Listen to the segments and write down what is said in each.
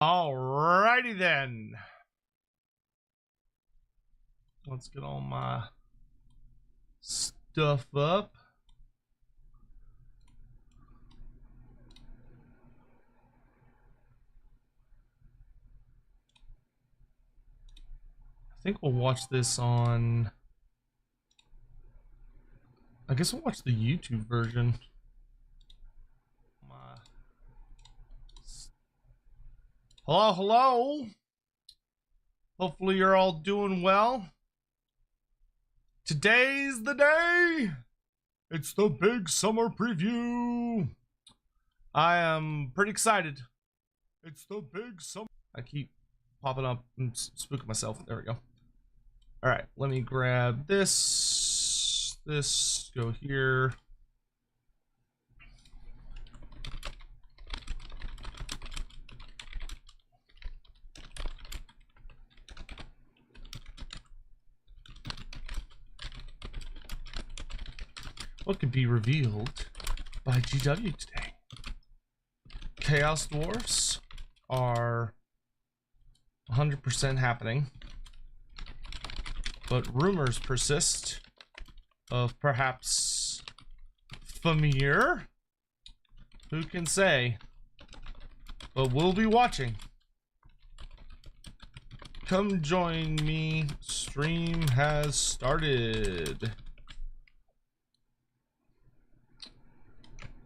Alrighty then. Let's get all my stuff up. I think we'll watch this on... I guess we'll watch the YouTube version. Hello, hello. Hopefully you're all doing well. Today's the day. It's the big summer preview. I am pretty excited. It's the big summer. I keep popping up and spooking myself. There we go. All right, let me grab this. This, go here. What could be revealed by GW today? Chaos Dwarfs are 100% happening, but rumors persist of perhaps Famir. Who can say? But we'll be watching. Come join me. Stream has started.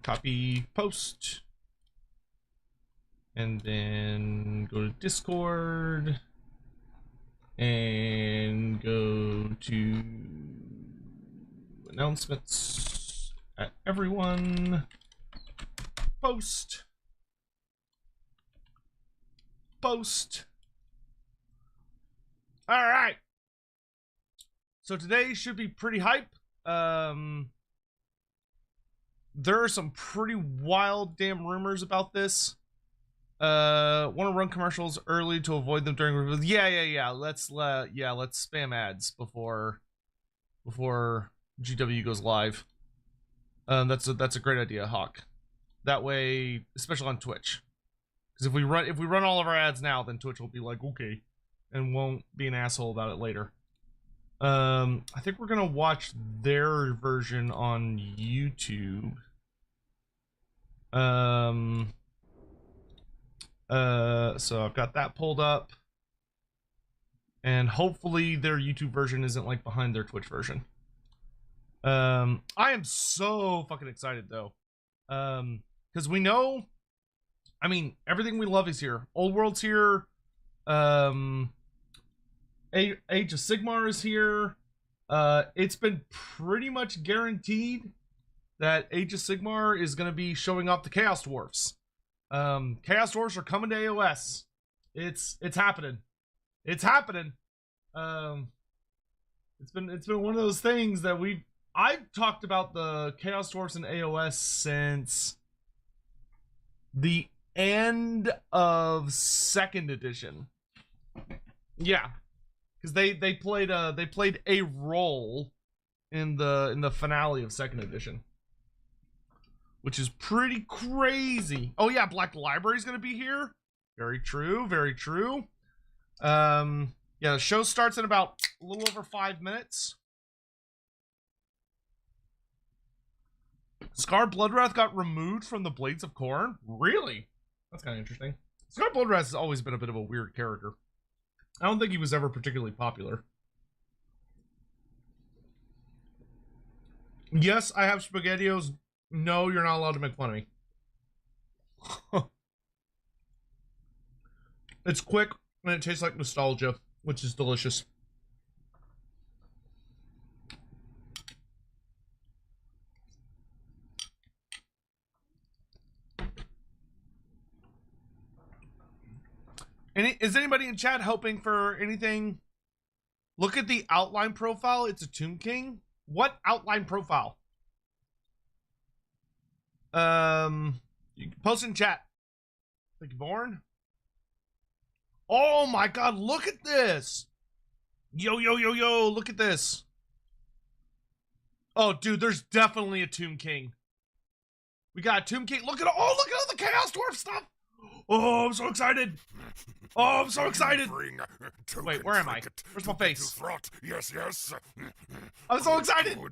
Copy, post, and then go to Discord and go to announcements at everyone. Post. Post. All right. So today should be pretty hype. There are some pretty wild damn rumors about this. Want to run commercials early to avoid them during reviews. Yeah. Let's spam ads before GW goes live. That's a great idea, Hawk. That way, especially on Twitch, because if we run all of our ads now, then Twitch will be like, okay, and won't be an asshole about it later. I think we're gonna watch their version on YouTube. So I've got that pulled up, and hopefully their YouTube version isn't like behind their Twitch version. I am so fucking excited though, because we know, I mean, everything we love is here. Old World's here. Age of Sigmar is here. It's been pretty much guaranteed that Age of Sigmar is going to be showing off the Chaos Dwarfs. Chaos Dwarfs are coming to AOS. It's happening. It's happening. It's been one of those things that I've talked about the Chaos Dwarfs in AOS since the end of 2nd edition. Yeah. Because they played a role in the finale of 2nd edition, which is pretty crazy. Oh yeah, Black Library's gonna be here. Very true, very true. Yeah, the show starts in about a little over 5 minutes. Scar Bloodwrath got removed from the Blades of Khorne. Really? That's kind of interesting. Scar Bloodwrath has always been a bit of a weird character. I don't think he was ever particularly popular. Yes, I have SpaghettiOs. No, you're not allowed to make fun of me. It's quick, and it tastes like nostalgia, which is delicious. Is anybody in chat hoping for anything? Look at the outline profile. It's a Tomb King. What outline profile? You can post in chat. Thank you, Born. Oh my god, look at this. Yo, look at this. Oh, dude, there's definitely a Tomb King. We got a Tomb King. Look at all the Chaos Dwarf stuff. Oh, I'm so excited. Oh, I'm so excited. Wait, where am I? Where's my face? Yes, yes. I'm so excited. Oh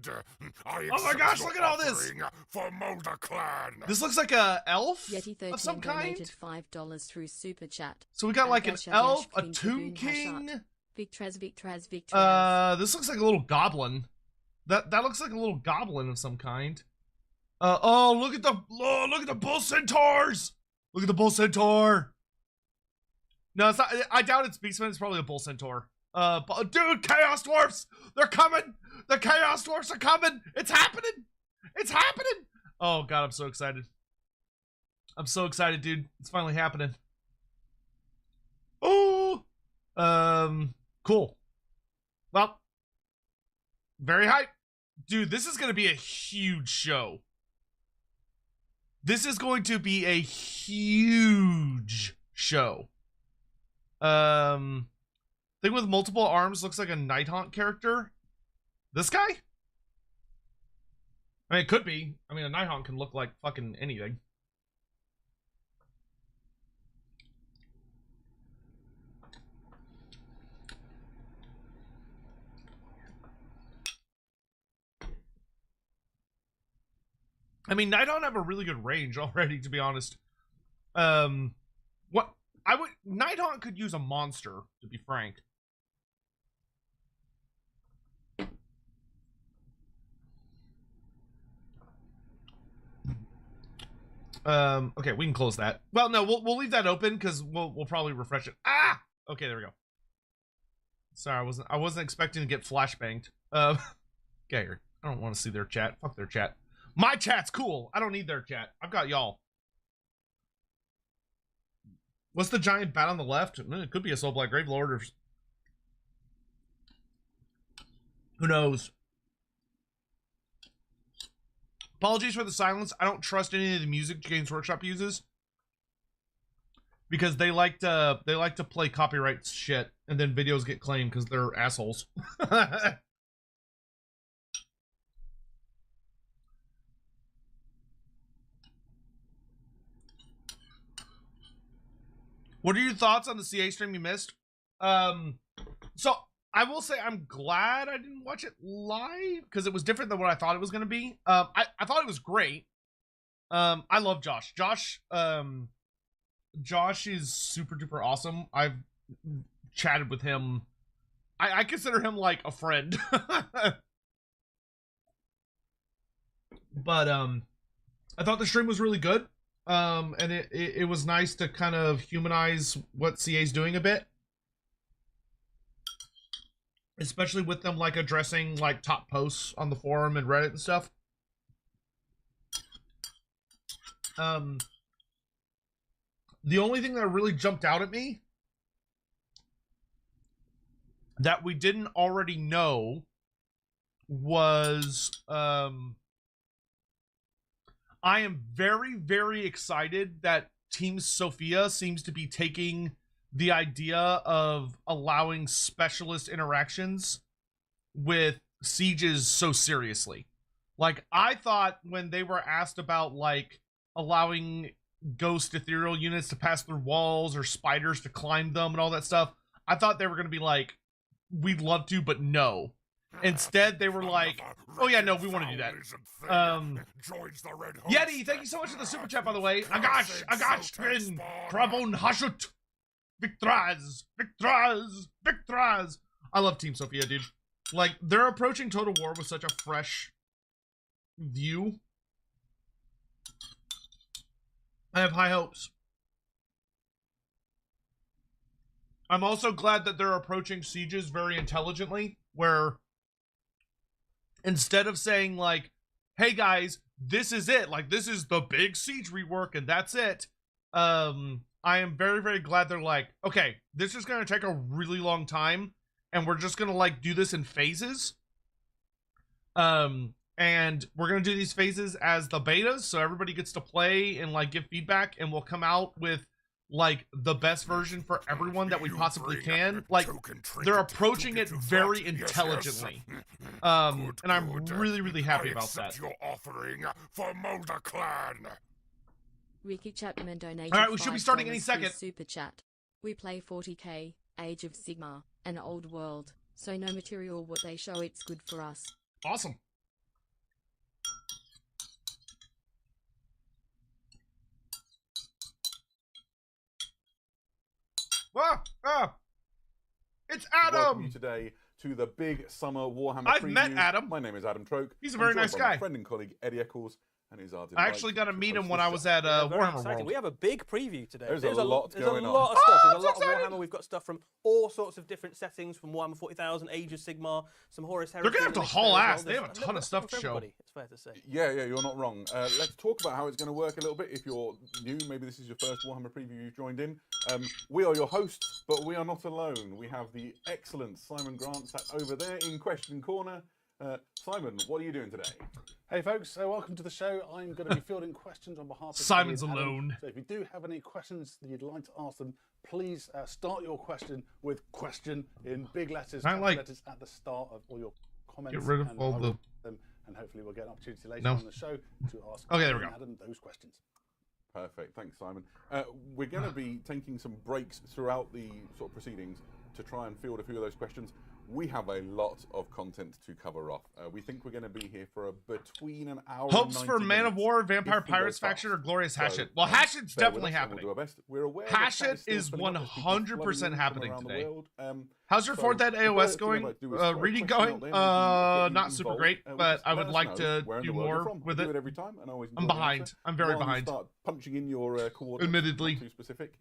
my gosh, look at all this. For Mulder Clan. This looks like a elf Yeti13 of some kind. donated $5 through Super Chat. So we got like an Dash, elf, a Queen tomb Taboon, king. Victraz, Victraz, Victraz. This looks like a little goblin. That looks like a little goblin of some kind. Oh, look at the bull centaurs. Look at the bull centaur. No, it's not. I doubt it's Beastman. It's probably a bull centaur. But, dude, Chaos Dwarfs! They're coming! The Chaos Dwarfs are coming! It's happening! It's happening! Oh, God, I'm so excited. I'm so excited, dude. It's finally happening. Oh! Cool. Well, very hype. Dude, this is going to be a huge show. This is going to be a huge show. Thing with multiple arms looks like a Nighthaunt character. This guy? I mean, it could be. I mean, a Nighthaunt can look like fucking anything. I mean, Nighthaunt have a really good range already, to be honest. Nighthaunt could use a monster, to be frank. Okay, we can close that. Well, no, we'll leave that open because we'll probably refresh it. Ah! Okay, there we go. Sorry, I wasn't expecting to get flashbanged. Get here. I don't want to see their chat. Fuck their chat. My chat's cool. I don't need their chat. I've got y'all. What's the giant bat on the left? It could be a Soul Black Gravelord or... Who knows? Apologies for the silence. I don't trust any of the music Games Workshop uses because they like to play copyright shit and then videos get claimed because they're assholes. What are your thoughts on the CA stream you missed? So I will say I'm glad I didn't watch it live because it was different than what I thought it was going to be. I thought it was great. I love Josh. Josh is super duper awesome. I've chatted with him. I consider him like a friend. But I thought the stream was really good. And it was nice to kind of humanize what CA's doing a bit. Especially with them like addressing like top posts on the forum and Reddit and stuff. The only thing that really jumped out at me that we didn't already know was I am very, very excited that Team Sophia seems to be taking the idea of allowing specialist interactions with sieges so seriously. Like, I thought when they were asked about, like, allowing ghost ethereal units to pass through walls or spiders to climb them and all that stuff, I thought they were going to be like, we'd love to, but no. Instead, they were like, oh yeah, no, we want to do that. Yeti, thank you so much for the super chat, by the way. Agash, Trabon Hashut. Victraz. I love Team Sophia, dude. Like, they're approaching Total War with such a fresh view. I have high hopes. I'm also glad that they're approaching sieges very intelligently, where instead of saying like, hey guys, this is it, like this is the big siege rework and that's it, I am very, very glad they're like, okay, this is going to take a really long time and we're just going to like do this in phases. And we're going to do these phases as the betas, so everybody gets to play and like give feedback, and we'll come out with like the best version for everyone that we possibly can. Like, they're approaching it very intelligently. And I'm really, really happy about that. Your offering for Mulder Clan. Ricky Chapman donated. All right, we should be starting any $5 through second. Super Chat. We play 40k, Age of Sigmar, an old world, so no material what they show it's good for us. Awesome. It's Adam! Welcome you today to the big summer Warhammer I've preview. met Adam. My name is Adam Troke. He's a very I'm joined nice by my guy. friend and colleague Eddie Eccles, and it is our I delight actually got to meet host him when this I was show. at Yeah, very Warhammer exciting. World. We have a big preview today. There's a lot going on. There's a lot of stuff. There's a I'm lot so of excited. Warhammer. We've got stuff from all sorts of different settings, from Warhammer 40,000, Age of Sigmar, some Horus Heresy. They're gonna have to and haul Mixed ass. as They well. have a ton of stuff to show. Everybody, it's fair to say. Yeah, you're not wrong. Let's talk about how it's going to work a little bit. If you're new, maybe this is your first Warhammer preview you've joined in. We are your hosts, but we are not alone. We have the excellent Simon Grant sat over there in Question Corner. Simon, what are you doing today? Hey folks, welcome to the show. I'm going to be fielding questions on behalf of Simon's Eddie and Adam. alone. So if you do have any questions that you'd like to ask them, please start your question with question in big letters, I capital like- letters at the start of all your comments. Get rid of and all I will the- read them, and hopefully we'll get an opportunity later No. on the show to ask Okay, there we Eddie go. and Adam those questions. Perfect, thanks, Simon. We're going to be taking some breaks throughout the sort of proceedings to try and field a few of those questions. We have a lot of content to cover off. We think we're going to be here for between an hour. Hopes and for 90 Man of minutes War, if Vampire we go Pirates fast. faction, or Glorious So, Hashut? Well, Hashut's bear with definitely us and happening. We'll do our best. We're aware that Hashut that still is filling up. There's people 100% flooding in from happening around the today. world. How's your So, fourth ed the AOS first thing I'd going? like to do is throw a Reading question going? out there and get you Not super involved, great, which but is I let would us like know to where in do the world you're more from. with We do it. it every time, and I always I'm enjoy the behind. answer. I'm very While you behind. start punching in your coordinates, Admittedly. not too specific.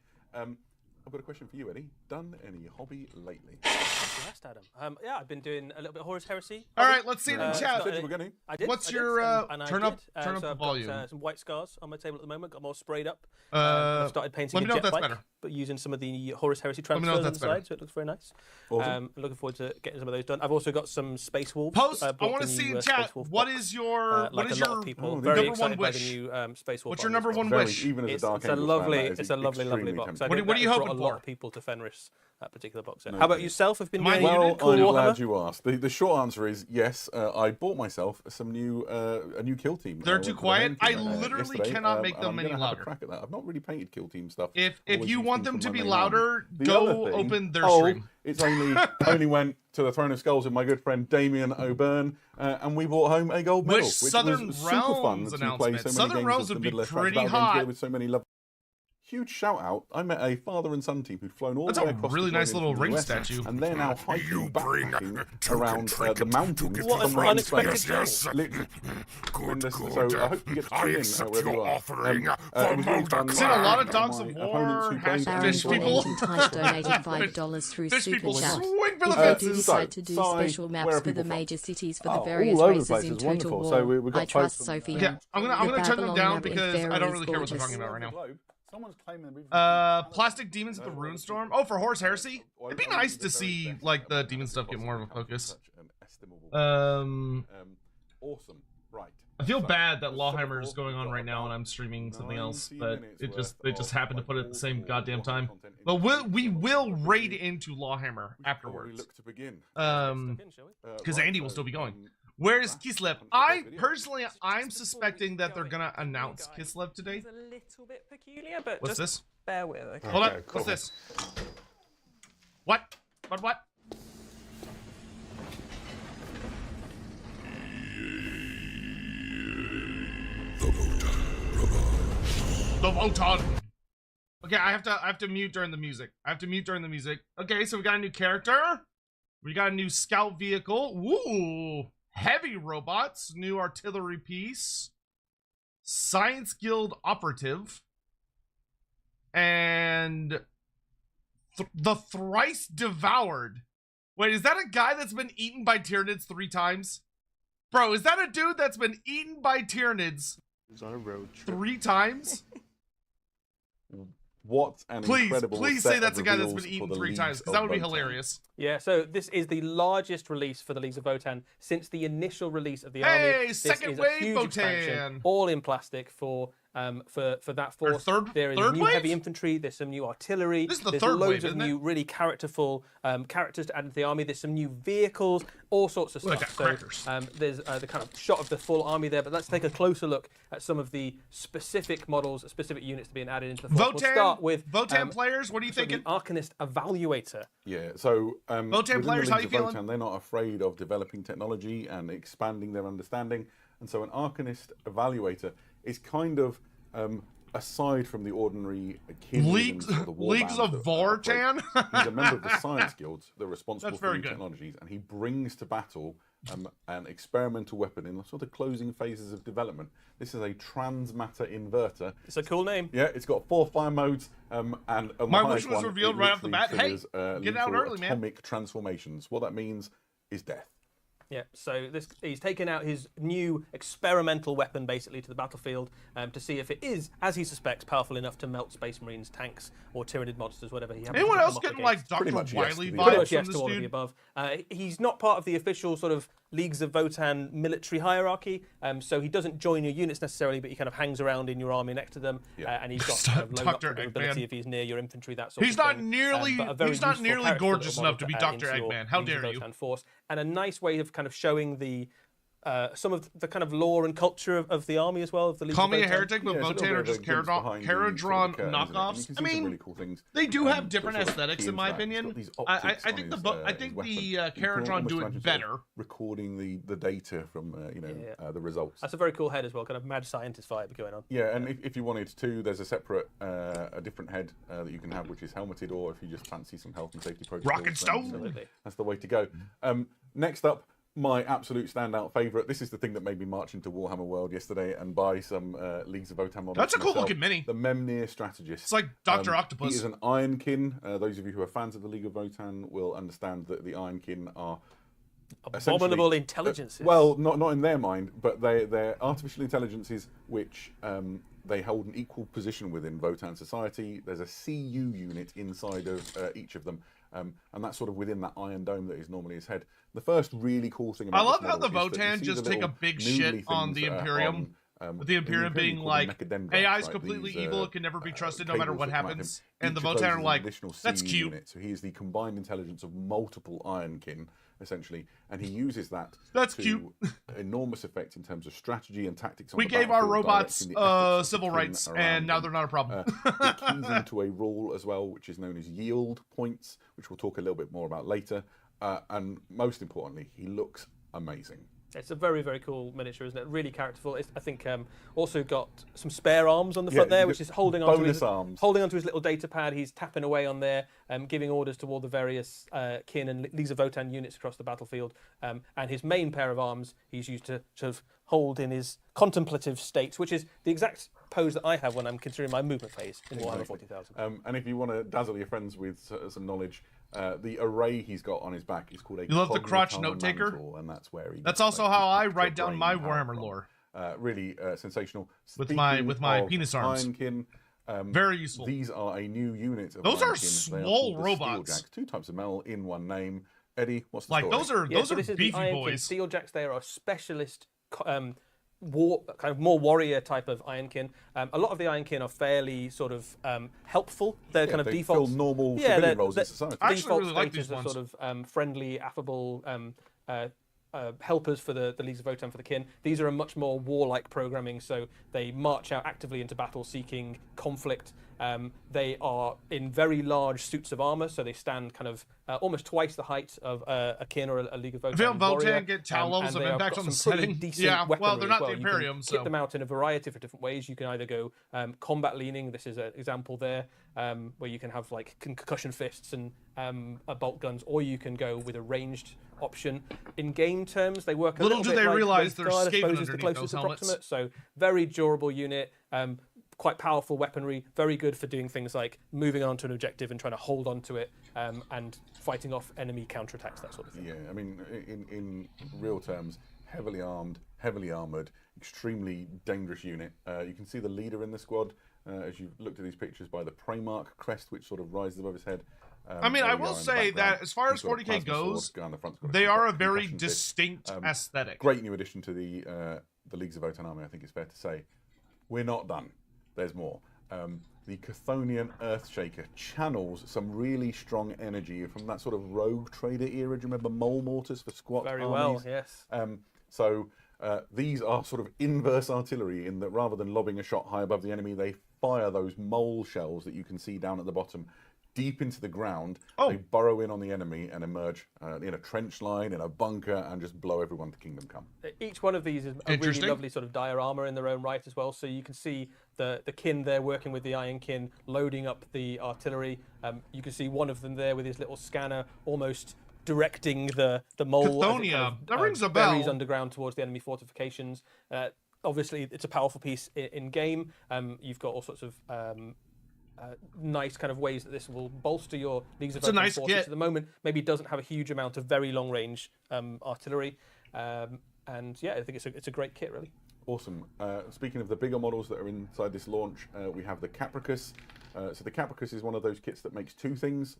I've got a question for you, Eddie. Done any hobby lately? Yes, Adam. Yeah, I've been doing a little bit of Horus Heresy. All right, let's see it in You chat. said you were going to. I did. What's I did, your, and I turn up- did. turn up so the I've volume. got some white scars on my table at the moment. Got them all sprayed up. I've started painting let me a know if jet that's bike, better. but using some of the Horus Heresy Let me know if transfers that's better. inside, so it looks very nice. Awesome. Looking forward to getting some of those done. I've also got some Space Wolves. Post. I bought want to the see new, in Space chat. Wolf What box. is your Like what is a lot your of people, Oh, very number one excited by the wish? new Space Wolf. What's your box number as one well. wish? Even as a It's Dark a Angels fan, lovely, that is it's a lovely extremely box. I tempting. think What are you that brought hoping a lot for? of people to Fenris, that particular box set. No How about kidding. yourself? Have been Mine doing unit? Well, cool I'm glad Warhammer? you asked. The short answer is yes. I bought myself some new a new kill team. They're I too went to the quiet. main I team, literally yesterday, cannot make and them I'm any gonna have a louder. crack at that. I've not really painted kill team stuff. If Always you used want things them to from be my main army. louder, The go other thing- open their oh, stream. It's only went to the Throne of Skulls with my good friend Damien O'Byrne, and we brought home a gold medal, Wish which Southern was super fun Realms to play announcement. so many Southern games Realms of would the be Middle Earth pretty battle games hot. together with so many lovely. Huge shout out! I met a father and son team who'd flown all That's the way a across really the nice Caribbean little from the ring US, statue. and they're now You hiking, bring backpacking token around trinket the mountains to What an from around Spain. unexpected Yes, yes. Literally. Good. So I hope you get to I tune in accept wherever your you are. offering it for was really fun. Mulder Seen a lot of Clan. Dogs of My War, opponents who played hashtag Aaron fish Fish people. Donating Times donated $5 through Fish Super people Chat. swing for the If Uh, they fences. do decide to do so, special where are maps for people the from? major cities for the Oh, various all over the races place. in It's Total wonderful. War, So we've got I trust posts from- Sophia. Yeah, I'm gonna The turn them Babylon down map in because I Pharaoh don't is really care what they're gorgeous. talking about right now. Someone's claiming that we've Plastic Demons at the Rune Storm. Oh, for Horus Heresy? It'd be nice to see like the demon stuff get more of a focus. Awesome. Right. I feel So, bad that the Lawhammer is support going on got right now and about I'm streaming something else, 90 but minutes it just worth they just of, happened to like, put it at the same old goddamn Warhammer time. content in But the we series. will So raid we- into Lawhammer where we afterwards. look to begin. Because Andy will still be going. Where's Kislev? Personally, I'm suspecting that they're gonna announce Kislev today. It's a little bit peculiar, but What's just this? bear with. Okay. Hold on. Okay, cool. What's this? What? What? The Votan. Okay, I have to mute during the music. Okay, so we got a new character. We got a new scout vehicle. Woo! Heavy robots. New artillery piece. Science Guild operative. And the thrice devoured. Wait, is that a guy that's been eaten by Tyranids 3 times? Bro, is that a dude that's been eaten by Tyranids He's on a road trip. 3 times? What an incredible Please set say that's of a guy that's reveals been for eaten the 3 Leagues times, because of that would be Votan. hilarious. Yeah, so this is the largest release for the Leagues of Votan since the initial release of the Hey, army. This second is a wave huge Votan! expansion, all in plastic for for that force. third There is wave? new heavy infantry. There's some new artillery. This is the there's third loads wave, of isn't it? new, really characterful characters to add to the army. There's some new vehicles, all sorts of Look stuff. at So crackers. there's the kind of shot of the full army there. But let's take a closer look at some of the specific models, specific units to be added into the force. Votan, We'll start with Votan players, what are you so the thinking? Arcanist Evaluator. Yeah, so within the players, how Leagues you of feeling? Votan, they're not afraid of developing technology and expanding their understanding. And so an Arcanist Evaluator is kind of aside from the ordinary Leagues the war Leagues bands of that operate. Vortan? He's a member of the science guilds that are responsible That's for very new good. technologies, and he brings to battle an experimental weapon in the sort of closing phases of development. This is a transmatter inverter. It's a cool name. Yeah, it's got 4 fire modes, and on the My highest wish was one, revealed it right off the literally bat. Hey, triggers, get out lethal early, man. atomic transformations. What that means is death. Yeah, so he's taken out his new experimental weapon basically to the battlefield to see if it is, as he suspects, powerful enough to melt Space Marines, tanks, or Tyranid monsters, whatever he happens Anyone to else come up getting against. like Dr. Pretty much yes Wily to the Pretty vibes much yes from to all this of the dude? above. He's not part of the official sort of Leagues of Votan military hierarchy, so he doesn't join your units necessarily, but he kind of hangs around in your army next to them, and he's got kind of low Dr. knockback Eggman. ability if he's near your infantry, that sort He's of not thing. nearly But a very he's not useful nearly character gorgeous little enough to be model Dr. add into your Eggman. How Leagues of dare you? Votan force, and a nice way of kind of showing the some of the kind of lore and culture of the army as well. Of the Leagues Call of me a Votan. heretic, but Yeah, it's a Votan little are bit just of a glimpse behind the sort of Caradron curtain, isn't it? And you knockoffs. can see I some mean, really cool things. they do have that different sort of aesthetics, key in my interact. He's opinion. got these I optics on think his, I his think weapon. the You can Caradron almost do imagine it sort of better. recording the data from the results. That's a very cool head as well, kind of mad scientist vibe going on. Yeah, and if you wanted to, there's a separate, a different head that you can have, which is helmeted, or if you just fancy some health and safety protocols. Rocket then, Stone! Absolutely. That's the way to go. Next up, my absolute standout favourite. This is the thing that made me march into Warhammer World yesterday and buy some Leagues of Votan models. That's a for cool myself. looking mini. The Memnir Strategist. It's like Dr. Octopus. He is an Ironkin. Those of you who are fans of the League of Votan will understand that the Ironkin are Abominable essentially, intelligences. well, not in their mind, but they're artificial intelligences which they hold an equal position within Votan society. There's a CU unit inside of each of them, and that's sort of within that iron dome that is normally his head. The first really cool thing about I love this how the model is that you Votan see just the take a little big noodly shit on things the that are Imperium. With the Imperium being called like, mechadendrites, AI is right? completely These, evil, it can never be trusted no matter cables what that come out of happens. him. And the Each of those Votan is are an like, additional that's CU cute. unit. So he is the combined intelligence of multiple Ironkin, essentially, and he uses that That's to cute. enormous effect in terms of strategy and tactics. On We the gave our battlefield, robots directing the efforts of the civil king rights, around and now them. they're not a problem. It keys into a rule as well, which is known as yield points, which we'll talk a little bit more about later. And most importantly, he looks amazing. It's a very, very cool miniature, isn't it? Really characterful. It's, I think also got some spare arms on the front there, which is holding onto his little data pad. He's tapping away on there, giving orders to all the various kin and Leagues of Votan units across the battlefield. And his main pair of arms he's used to sort of hold in his contemplative state, which is the exact pose that I have when I'm considering my movement phase in Warhammer 40,000. And if you want to dazzle your friends with some knowledge, the array he's got on his back is called a You love the crotch cogniton note taker? mantle, and that's where he. That's gets, also like, how I his write down brain my power Warhammer from. lore. Really sensational. With my Speaking penis of arms. Ironkin, Very useful. These are a new unit of Those are Ironkin. They swole called the robots. Steeljacks, 2 types of metal in one name. Eddie, what's the Like story? those are this is beefy the Ironkin boys. Steeljacks. They are a specialist war, kind of more warrior type of Ironkin. A lot of the Ironkin are fairly sort of helpful. They're kind of they default fill normal civilian roles in society. I actually default really like status these are ones. sort of friendly, affable helpers for the Leagues of Votan for the kin. These are a much more warlike programming, so they march out actively into battle seeking conflict. They are in very large suits of armor, so they stand kind of almost twice the height of a kin or a League of Votan I feel warrior. Votan get tau levels and of they have impact got on the some pretty setting. decent Yeah, well, weaponry they're as not well. the You can Imperium, kit so them out in a variety of different ways. You can either go combat leaning. This is an example there, where you can have like concussion fists and bolt guns, or you can go with a ranged option. In game terms, they work a Little little do bit they like realize Wraithguard, there's I scaven suppose, is the underneath closest those helmets. approximate. So very durable unit, quite powerful weaponry, very good for doing things like moving on to an objective and trying to hold on to it, and fighting off enemy counterattacks, that sort of thing. Yeah, I mean, in real terms, heavily armed, heavily armoured, extremely dangerous unit. You can see the leader in the squad, as you've looked at these pictures, by the Primarch crest, which sort of rises above his head. I mean, I there we will are in the say background. that as far as He's got a 40k plasma sword, goes, guy on the front's got they are a concussion very fist. distinct aesthetic. Great new addition to the Leagues of Votan army, I think it's fair to say. We're not done. there's more. The Chthonian Earthshaker channels some really strong energy from that sort of rogue trader era. Do you remember mole mortars for squat Very armies? well, yes. So these are sort of inverse artillery in that rather than lobbing a shot high above the enemy, they fire those mole shells that you can see down at the bottom deep into the ground. They burrow in on the enemy and emerge in a trench line, in a bunker, and just blow everyone to kingdom come. Each one of these is a really lovely sort of diorama in their own right as well. So you can see the kin there working with the Iron Kin, loading up the artillery. You can see one of them there with his little scanner, almost directing the mole. Chthonian, that rings a bell. Buries underground towards the enemy fortifications. Obviously, it's a powerful piece in game. You've got all sorts of nice kind of ways that this will bolster your Leagues of Votan forces. At the moment, maybe it doesn't have a huge amount of very long range artillery, and yeah, I think it's a great kit, really. Awesome. Speaking of the bigger models that are inside this launch, we have the Capricus. So the Capricus is one of those kits that makes two things.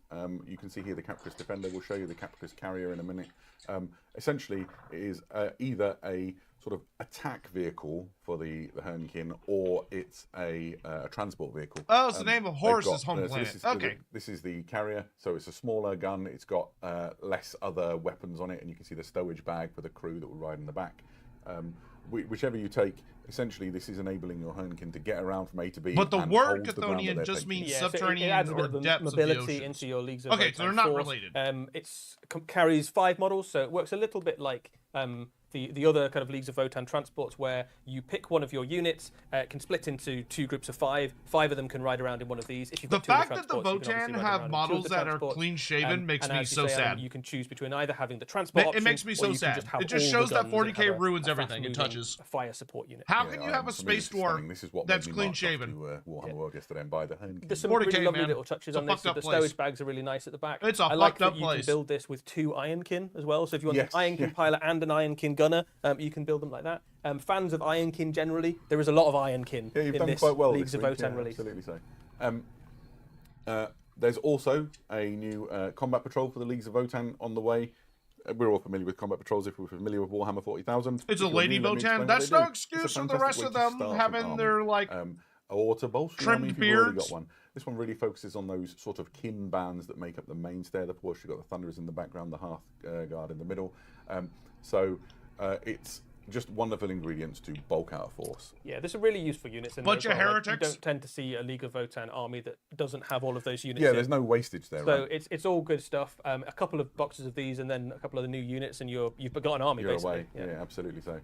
You can see here the Capricus Defender. We'll show you the Capricus Carrier in a minute. Essentially, it is either a sort of attack vehicle for the Hernkin, or it's a transport vehicle. Oh, it's the name of Horus's home planet. This is the carrier, so it's a smaller gun. It's got less other weapons on it, and you can see the stowage bag for the crew that will ride in the back. Whichever you take, essentially this is enabling your Hernkin to get around from A to B. But the word Chthonian just means subterranean or depths mobility of the ocean. into your Leagues of Okay, Votan so they're not force. related. It carries 5 models, so it works a little bit like the other kind of Leagues of Votan transports, where you pick one of your units, it can split into 2 groups of 5. 5 of them can ride around in one of these. If you've got the 2 fact that the Votan have models that are clean shaven makes me so sad. You can choose between either having the transport option, it makes me so sad. It just shows that 40k ruins everything it touches. Fire support unit. How can you have a space dwarf that's clean shaven? Warhammer World yesterday and buy the Hernkin. There's some really lovely little touches on this. The stowage bags are really nice at the back. It's a I like fucked up that you place. can build this with 2 Ironkin as well. So if you want an Ironkin pilot and an Ironkin gunner, you can build them like that. Fans of Ironkin generally, there is a lot of Ironkin in this Leagues of Votan release. Absolutely so. There's also a new combat patrol for the Leagues of Votan on the way. We're all familiar with combat patrols if we're familiar with Warhammer 40,000. It's a lady Votan. That's no excuse for the rest of them having their or to bolster trimmed beards. Got one. This one really focuses on those sort of kin bands that make up the mainstay of the force. You've got the Thunderers in the background, the Hearth Guard in the middle. It's just wonderful ingredients to bulk out a force. Yeah, these are really useful units. And bunch of heretics. You don't tend to see a League of Votan army that doesn't have all of those units. Yeah, there's no wastage there. So it's all good stuff. A couple of boxes of these, and then a couple of the new units, and you've got an army. You're basically. away. Yeah, absolutely so.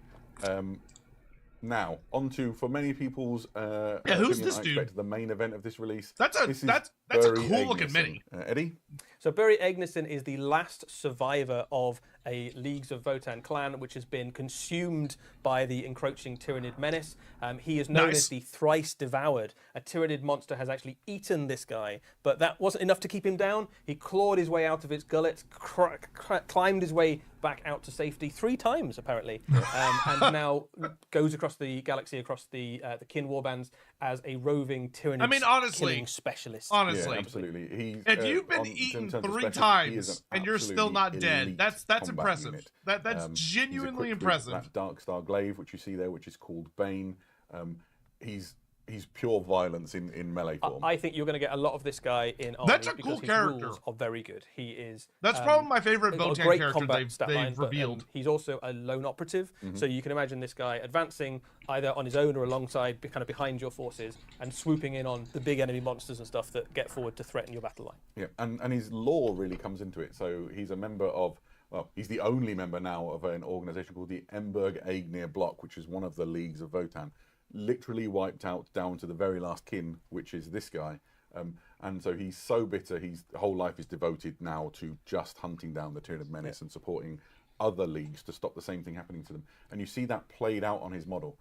Now, on to, for many people's who's this dude? The main event of this release. That's a cool looking mini. Eddie? So Buri Egnesson is the last survivor of a Leagues of Votan clan which has been consumed by the encroaching Tyranid menace. He is known as the Thrice Devoured. A Tyranid monster has actually eaten this guy, but that wasn't enough to keep him down. He clawed his way out of its gullet, climbed his way back out to safety 3 times, apparently, and now goes across the galaxy, across the kin warbands as a roving Tyranid killing specialist. Honestly, yeah, absolutely. If you've been eaten 3 times and you're still not dead, that's impressive. That's genuinely impressive. That Dark Star Glaive, which you see there, which is called Bane, he's pure violence in melee form. I think you're going to get a lot character in armies. That's a cool character. His rules are very good. He is. That's probably my favorite Votan character they've revealed. He's also a lone operative, so you can imagine this guy advancing either on his own or alongside, kind of behind your forces, and swooping in on the big enemy monsters and stuff that get forward to threaten your battle line. Yeah, and his lore really comes into it. So he's a member of. Well, he's the only member now of an organisation called the Emberg Aegnir Block, which is one of the Leagues of Votan. Literally wiped out down to the very last kin, which is this guy. And so he's so bitter, his whole life is devoted now to just hunting down the Tyranid menace and supporting other leagues to stop the same thing happening to them. And you see that played out on his model.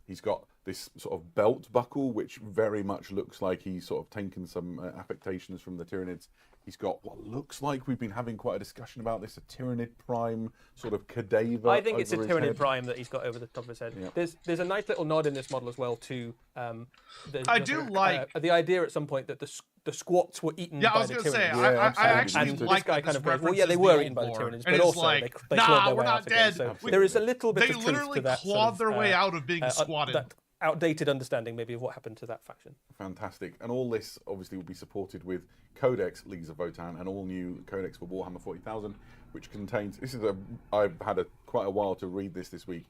He's got this sort of belt buckle, which very much looks like he's sort of taken some affectations from the Tyranids. He's got what looks like, we've been having quite a discussion about this, a Tyranid Prime sort of cadaver. I think it's a Tyranid Prime that he's got over the top of his head. Yeah. There's a nice little nod in this model as well to I do like the idea at some point that the squats were eaten by the Tyranids. I actually like this guy kind of goes, well, yeah, they were eaten by the Tyranids, but also like, they clawed their we're way not out dead. again. So there is a little bit of truth to that. They literally clawed their way out of being squatted. outdated understanding maybe of what happened to that faction. Fantastic. And all this obviously will be supported with Codex Leagues of Votan, an all-new Codex for Warhammer 40,000, which contains. I've had quite a while to read this week.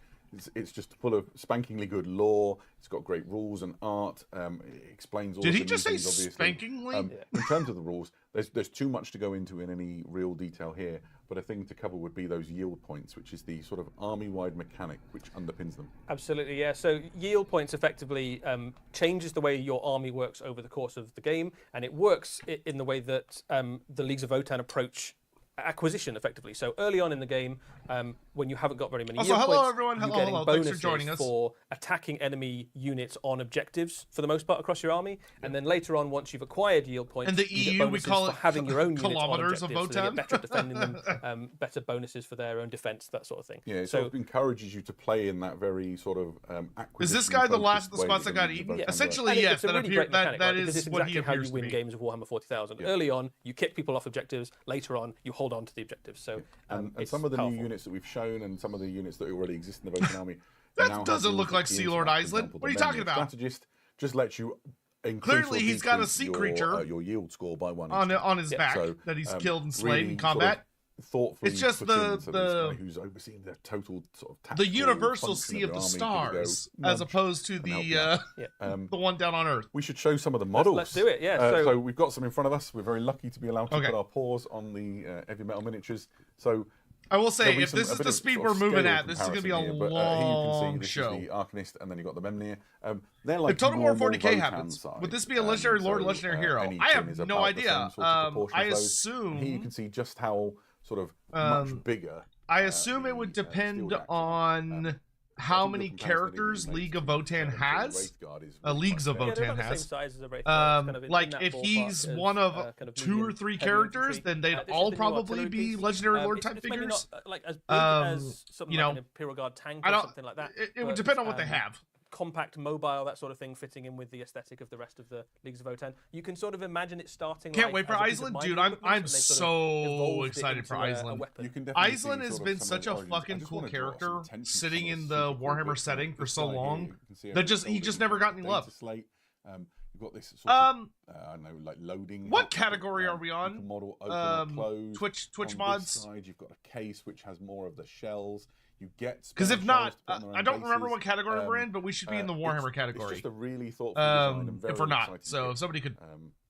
It's just full of spankingly good lore. It's got great rules and art. It explains all. Did of he the just new say things, obviously. spankingly? In terms of the rules, there's too much to go into in any real detail here. But a thing to cover would be those yield points, which is the sort of army-wide mechanic which underpins them. Absolutely, yeah. So yield points effectively changes the way your army works over the course of the game, and it works in the way that the Leagues of Votan approach acquisition effectively. So early on in the game, when you haven't got very many yield hello points, everyone. you're Hello, getting hello. Thanks bonuses for joining us. for attacking enemy units on objectives for the most part across your army. And then later on, once you've acquired yield points, In the you get EU, we bonuses call for it having your own units on kilometers of objectives. So they Votan. get better at defending them, better bonuses for their own defense, that sort of thing. Yeah, it so sort of encourages you to play in that very sort of Is this guy the last of the way spots that got Leagues of eaten? Votan work. Essentially, And yes. it's a That really appear great mechanic, that right? Because is it's what exactly he how you appears to win be. games of Warhammer 40,000. Yeah. Early on, you kick people off objectives. Later on, you hold on to the objectives. So And it's some of the powerful. new units that we've shown, and some of the units that already exist in the Votan army. That now have doesn't rules look that like key Sea into Lord that. For Island. example, What are you the talking Menu about? Strategist just lets you increase Clearly, or he's got a decrease sea your, creature your yield score by 1 on his back So, that he's um, killed and slain really in sort combat. of thoughtfully It's just put the- into this the- guy who's overseeing the total sort of The tactical universal function sea your of the army. Could stars, go as nudge opposed to and the help the one down on Earth. We should show some of the models. Let's do it, yeah. So we've got some in front of us. We're very lucky to be allowed to Okay. put our paws on the heavy metal miniatures. So I will say, there'll be if some- this a is bit the of speed sort we're of moving scale at, this is going to be a comparison here, but, long here you can see this show. is the Arcanist, and then you've got the Memnir. They're like If Total War normal 40k Votan happens, size. would this be a legendary lord, So, legendary hero? any I tin have is no about the idea. same sort of proportion I of those. assume. Here you can see just how sort of much bigger. I assume it the, would steel depend jacks are. on how I think many the comparison that characters you League made of to, Votan the has. Wraithguard is really Leagues quite of fair. Yeah, they're Votan about the same has. size as a Wraith Guard. It's kind of in Like that if he's ballpark one as, of kind of 2 or medium 3 heavy characters, infantry. then they'd This is all the new probably artillery be piece. legendary lord It's type maybe figures. not like as big Um, as something you like know, an Imperial Guard tank I or don't. something like that. It would but, depend on what they have. Compact, mobile, that sort of thing, fitting in with the aesthetic of the rest of the Leagues of Votan. You can sort of imagine it starting. Can't like wait for as a piece of Iceland, mining dude. equipment, I'm and they've sort of so evolved it excited into for a Iceland. weapon. You can definitely Iceland see has sort of been some such a origins. I fucking just cool wanna draw some character attention to sitting some of in the the super cool Warhammer bits. setting for This so guy here, long. you can see That just everything he just building never got any data love. slate. You've got this sort of, I don't know, like loading. What hub. category are we You on? can model open or close. Twitch On this mods. side, you've got a case which has more of the shells. You get Because if spare not, shells to put on their I own don't remember bases. what category we're in, but we should be in the It's Warhammer category. just a really thoughtful design and very If we're not, exciting so game. if somebody could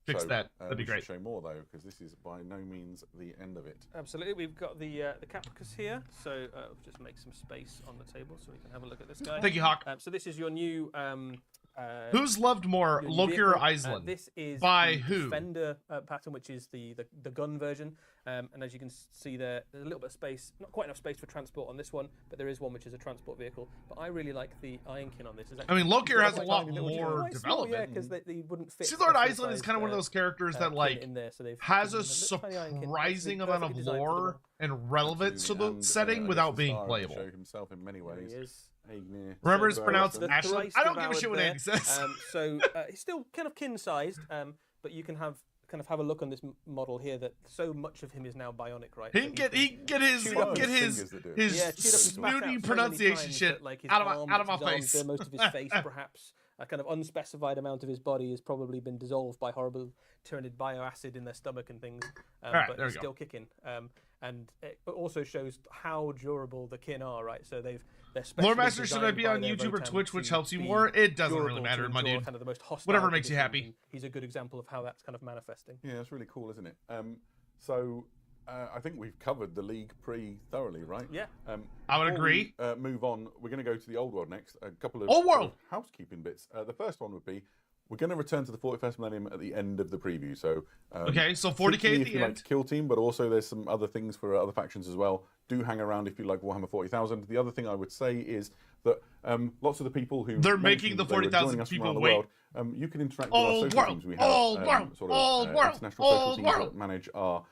fix that, that'd be we should great. show more though, because this is by no means the end of it. Absolutely, we've got the Capricus here, so just make some space on the table so we can have a look at this guy. Thank you, Hawk. So this is your new. Who's loved more, your new Loki or vehicle. Iceland? This is By the who? Defender pattern, which is the gun version. And as you can see there's a little bit of space, not quite enough space for transport on this one, but there is one which is a transport vehicle. But I really like the Ironkin on this. I mean, Lokier has a Quite lot tiny little- more quite small, development. Yeah, because they wouldn't fit. Sea Lord a Iceland is full-sized, kind of one of those characters that kit like in there, so they've has given a them little tiny Ironkin. surprising Absolutely amount of perfectly designed for the lore role. and relevance to the Absolutely, and, setting I guess without the being star of the playable. show himself in many There he ways. is. Aegnir, Remember, it's Cerberus, pronounced and- Ashland. thrice I don't give a shit devoured what there. Andy says. So he's still kind of kin-sized, but you can have a look on this model here that so much of him is now bionic, right? He So can get he's he can get his chewed he up can get his his fingers that do it. his chewed up and spat out snooty so many pronunciation times shit that, like, his out of arms, my his arms, face. most of his face, perhaps. A kind of unspecified amount of his body has probably been dissolved by horrible turned bioacid in their stomach and things, right, but there he's we go. still kicking. And it also shows how durable the kin are, right? So they're specially Loremaster, should I designed be by on their YouTube or Votan Twitch, which to helps you be more? It doesn't really durable matter, to my endure dude. kind of the most hostile Whatever makes you conditions, happy. and he's a good example of how that's kind of manifesting. Yeah, it's really cool, isn't it? So I think we've covered the league pretty thoroughly, right? Yeah. I would Before we, agree. move on. We're going to go to the old world next. A couple of Old sort world! of housekeeping bits. The first one would be we're going to return to the 41st Millennium at the end of the preview. So Okay, so 40k particularly at if the you like end. Kill Team, but also there's some other things for other factions as well. Do hang around if you like Warhammer 40,000. The other thing I would say is that lots of the people who They're mentioned making the that they were 40,000 joining us from people around the wait. world, you can interact with our Old social world, teams. We have old world, sort of old world, international social old teams world. that manage our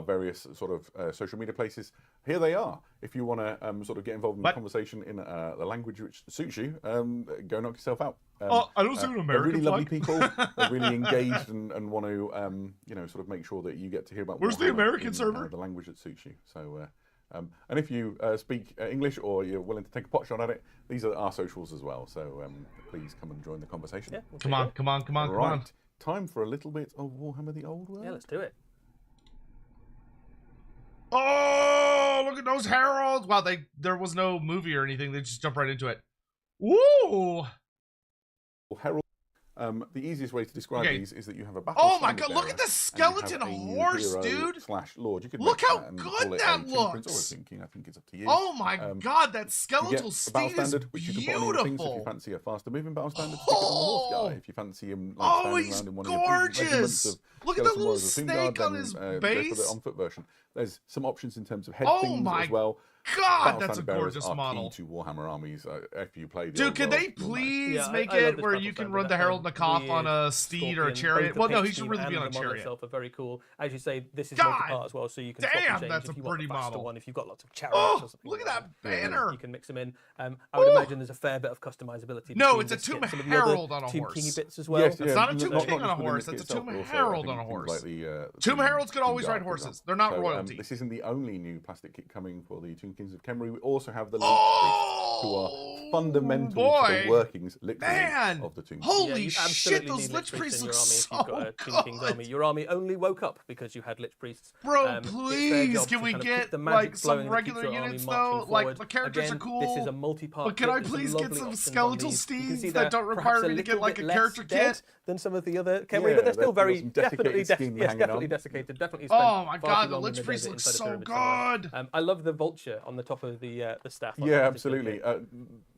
various sort of social media places. Here they are. If you want to sort of get involved in the What? conversation in the language which suits you, go knock yourself out. I don't see an They're American really lovely flag. people. They're really engaged and want to, sort of make sure that you get to hear about. Where's the Warhammer American in, server? the language that suits you. So And if you speak English or you're willing to take a pot shot at it, these are our socials as well. So please come and join the conversation. Yeah, Come on. Right, time for a little bit of Warhammer the Old World. Yeah, let's do it. Oh, look at those heralds! Wow, there was no movie or anything. They just jumped right into it. Woo! Herald. The easiest way to describe these is that you have a battle. Oh my god, look at the skeleton horse, dude! /lord. You could look make how that and good call it that a King looks! Prince or a King King. I think it's up to you. Oh my god, that skeletal you get a battle steed is standard, which you can put on your things if you beautiful! fancy a faster moving battle standard. Stick it on the horse guy if you fancy him like, Oh, standing he's around in one of your regiments gorgeous! of Look at the skeleton little warriors of Thungard, snake on then, his go for base! the on-foot version. There's some options in terms of head Oh things my as well. God, Battle that's a standard bearers gorgeous are model. key to Warhammer armies if you play the Dude, old can world, they you'll know. please Yeah, make I love it this where battle you can standard. run the That Herald kind of Nakaf on weird a steed or a scorpion, chariot? both Well, the no, pink he should steed really be and on a the model chariot. itself are very cool. As you say, this is God, multi-part as well, so you can swap and damn, change that's a if you want pretty the faster model. one. If you've got lots of chariots or Oh, something look at like that then banner! you can mix them in. I would imagine there's a fair bit of customizability. No, between it's a this to Tomb get some of the other Herald on a Tomb horse. Kingy bits as well. Yes, It's not a Tomb not King on a just within horse, the that's a kit Tomb itself, but also, Herald I on a think, things horse. like the Tomb Heralds could always Thungard ride as horses. well. They're not So, royalty. this isn't the only new plastic kit coming for the Tomb Kings of Khemri. We also have the Lich Priests, who are fundamental to boy. the workings, literally, Man, of the Tomb Kings. holy you shit, absolutely those need Lich Priests in look your army so if you've got a Tomb King's good. army. Your army only woke up because you had Lich Priests. Bro, It's their please, job can to we kind of keep get the magic like flowing some that regular keeps your army units marching though? Like forward. the characters Again, are cool. This is a multi-part. But can I kit. There's please some get lovely some options on skeletal these. You can steeds see that don't require perhaps a me to get little like bit a less character dead kit? than some of the other Khemri, Yeah, but they're still they've got very some definitely desiccated skin hanging definitely on. desiccated. Definitely spent Oh my far god, too the long in Lich Priest desert looks inside a so pyramid somewhere. good. I love the vulture on the top of the staff. on Yeah, that particular absolutely. kit.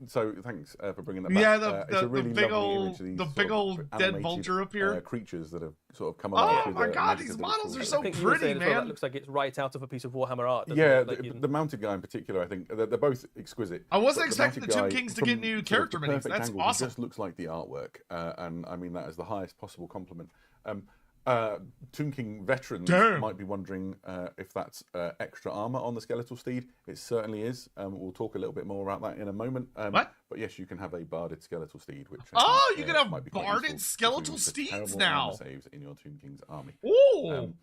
So thanks for bringing that back. Yeah, it's a really big lovely old image of these the sort big of old dead animated, vulture up here. creatures that have sort of come alive. Oh through my the god, magic these of the models are rituals. so I think you were pretty, saying as well, man. that looks like it's right out of a piece of Warhammer art. doesn't Yeah, it? Like the mounted guy in particular, I think they're both exquisite. I wasn't but expecting the mounted Tomb guy, Kings to from get new sort of character the minis. perfect That's angle, awesome. He just looks like the artwork, and I mean that is the highest possible compliment. Tomb King veterans Damn. might be wondering if that's extra armor on the skeletal steed. It certainly is. We'll talk a little bit more about that in a moment. What? But yes, you can have a barded skeletal steed, which Oh, you can have might be quite barded useful skeletal to do the steeds terrible now. armor saves in your Tomb King's army. Ooh.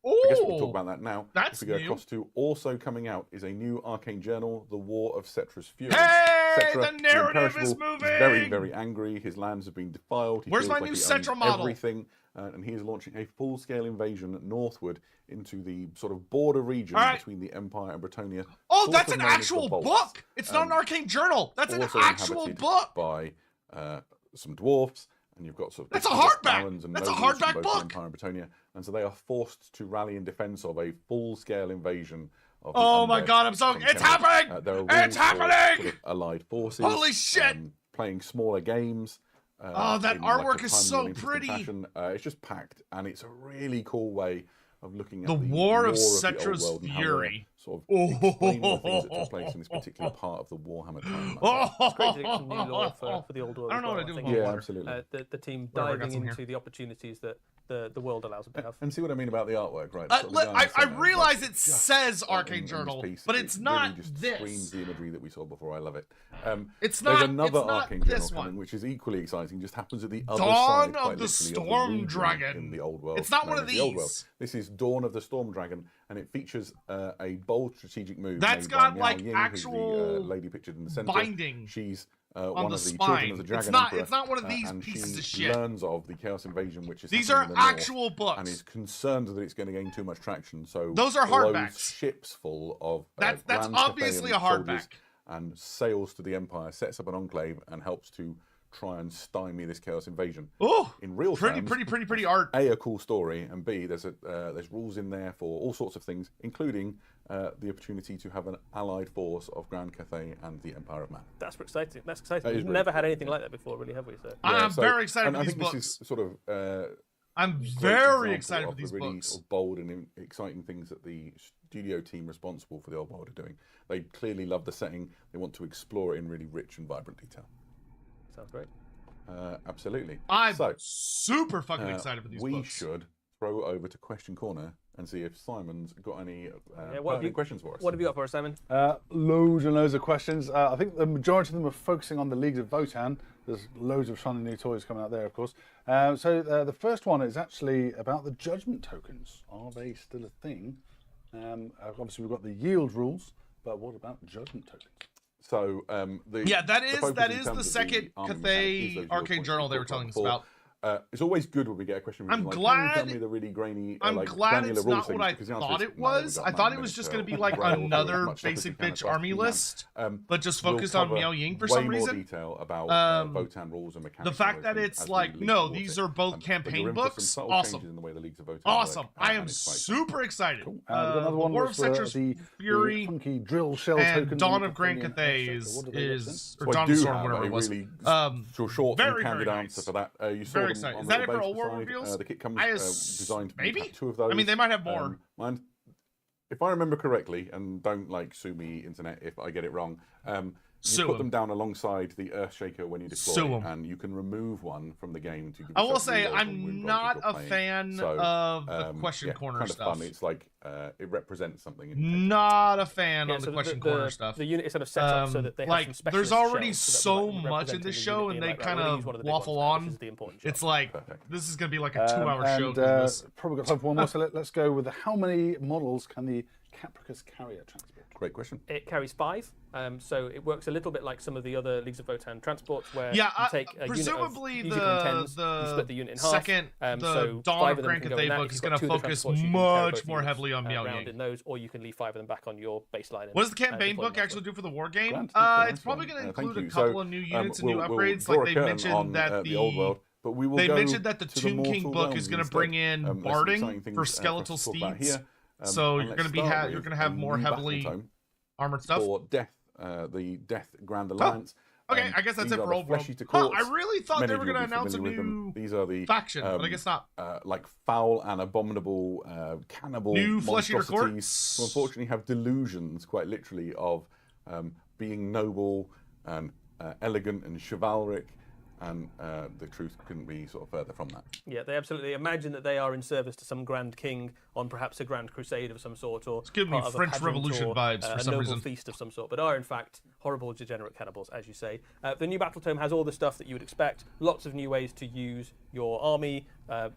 I guess we can talk about that now. That's if we go new. across to also coming out is a new arcane journal, The War of Cetra's Fury. Hey, Cetra, the narrative is imperishable, moving. Is very, very angry. His lands have been defiled. He Where's feels my like new he owns Cetra model? Everything, and he is launching a full-scale invasion northward into the sort of border region All right. between the Empire and Bretonnia. Oh, sort that's of an known as the actual Vaults. book. It's not an arcane journal. That's an Also actual inhabited book. by some dwarfs, and you've got sort of That's a distinguished hardback. barons and That's a nobles from hardback both book. the Empire and Bretonnia, and so they are forced to rally in defence of a full-scale invasion. Of the Oh my undead god, I'm so. from It's Khemri. happening. There are It's rules for happening. sort of allied forces. Holy shit. Playing smaller games. Oh, that in, like, artwork a is timely so and interesting pretty. fashion. It's just packed, and it's a really cool way of looking at The the War of lore the old Cetra's world and how Fury. they're sort of explain the things that took place in this particular part of the Warhammer timeline. It's great to get some new lore for the old world. I don't know as what I do think, with Yeah, water. absolutely. the team Whatever, I got diving some into here. the opportunities that the world allows them to have. And see what I mean about the artwork, right? Sort of the guy in the I centre, realize like, it just says in Arcane this Journal, piece, but it it's really not just this. screams the imagery that we saw before. I love it. It's There's not. another It's not Arcane this Journal one. coming, which is equally exciting. Just happens at the other Dawn side, of quite the literally, Storm region Dragon. in the old world. It's not known one of as the old world. these. This is Dawn of the Storm Dragon, and it features a bold strategic move. That's made by got, Miao like, Ying, who's actual the lady pictured in the center. binding She's on one the of the spine. children of the Dragon It's not. Emperor, It's not one of these and pieces she of shit. learns of the Chaos Invasion, which is These happening are in the north, actual books. and is concerned that it's going to gain too much traction. So Those are blows hardbacks. ships full of That's Grand obviously a Cathayan soldiers hardback. and sails to the Empire, sets up an enclave, and helps to try and stymie this Chaos Invasion. Oh, In real pretty terms, art. A cool story, and B, there's rules in there for all sorts of things, including the opportunity to have an allied force of Grand Cathay and the Empire of Man. That's exciting. That's exciting. That is We've really never had cool. anything like that before, really, have we? So. I'm very excited and for I these think books. this is sort of I'm great very example excited of for these the really books. sort of bold and exciting things that the studio team responsible for the old world are doing. They clearly love the setting. They want to explore it in really rich and vibrant detail. Sounds great. Absolutely. I'm So, super fucking excited for these we books. should throw over to Question Corner and see if Simon's got any what have you- questions for us. What have you got for us, Simon? Loads and loads of questions. I think the majority of them are focusing on the Leagues of Votan. There's loads of shiny new toys coming out there, of course. So the first one is actually about the Judgment tokens. Are they still a thing? Obviously, we've got the yield rules, but what about judgment tokens? So that is the second Cathay Arcane Journal they were telling us about. It's always good when we get a question. I'm like, glad. Can you tell me the really grainy. I'm like, glad granular it's rules not things? what I Because the answer thought is it no, was. we've got I thought 9 it was minutes, just so going to be like we'll rattle through as another much stuff as basic we can bitch across army the list, but just We'll focused on cover Miao Ying for way some more reason. detail about Votan rules and mechanics. The fact that it's like, no, these are both campaign books. Awesome. In the way the leagues of Votan Awesome. work, I am and it's quite super excited. Cool. We've got another one War was of Citrus the Fury funky drill shell and tokens. Dawn in of Grand Cathanian Cathay Extra. What do they is, or So I Dawn do of Storm, have whatever a it was. really Very, short and candid very answer nice. for that. You saw Very them excited. on Is the that it for website. all war reveals? The kit comes I designed. maybe? We have 2 of those. I mean, they might have more. If I remember correctly, and don't like sue me, internet, if I get it wrong. You put them down alongside the Earthshaker when you deploy, and you can remove one from the game to give I will yourself say reload on I'm wound not rolls if a you're fan playing. of the question corner kind stuff. of fun. It's like it represents something. Not a fan Yeah, of so the question corner stuff. The unit is sort of set up so that they have like some specialist there's already shells so that so we're, like, much in representing this the show, unit and being they like, kind we're gonna of use one the big waffle ones now. This on. is the important job. It's like Perfect. this is gonna be like a 2-hour show. And 'cause probably got time for one more. So let's go with how many models can the Capricus carrier transport? Great question. It carries 5, so it works a little bit like some of the other Leagues of Votan transports, where yeah, you take a presumably unit of musical intents, you split the unit in half. the so Dawn 5 of of them Grand can go Cathay in that. book If is you've going got to 2 of the focus transports, you can carry much both more units, heavily on Miao round Ying. in those, or you can leave 5 of them back on your baseline. What does the campaign deploy book them actually do for the war game? Grand. It's probably going to include a Thank you. couple So, of new units and new we'll upgrades. draw Like a they curtain mentioned on, that the old world, but we will they go mentioned that the to Tomb King Mortal book Realms is going to instead. bring in There's some barding exciting things, for us to skeletal talk about steeds. here. So And you're let's going to start you're with going to have a more new heavily battle tome armored stuff. for Death, the Death Grand Alliance. Okay, I guess that's these it are for the old world. fleshy to Huh, courts. I really thought Many they of were you going will to be announce a familiar with them. new These are the faction, but I guess not. like foul and abominable cannibal New Fleshy to monstrosities Courts. who unfortunately have delusions, quite literally, of being noble and elegant and chivalric, and the truth couldn't be sort of further from that. Yeah, they absolutely imagine that they are in service to some grand king on perhaps a grand crusade of some sort, or giving me part of a French pageant Revolution or, vibes for a some noble reason. feast of some sort, but are in fact horrible, degenerate cannibals, as you say. The new battle tome has all the stuff that you would expect. Lots of new ways to use your army,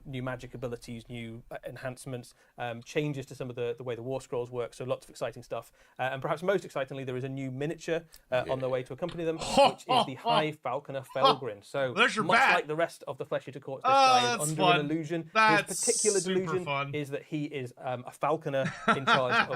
new magic abilities, new enhancements, changes to some of the way the war scrolls work. So lots of exciting stuff. And perhaps most excitingly, there is a new miniature on the way to accompany them, which is the High Falconer Felgrin. So There's your much bat. like the rest of the Fleshy to Courts, this guy is that's under fun. an illusion. That's His particular super delusion fun. is that he is a falconer in charge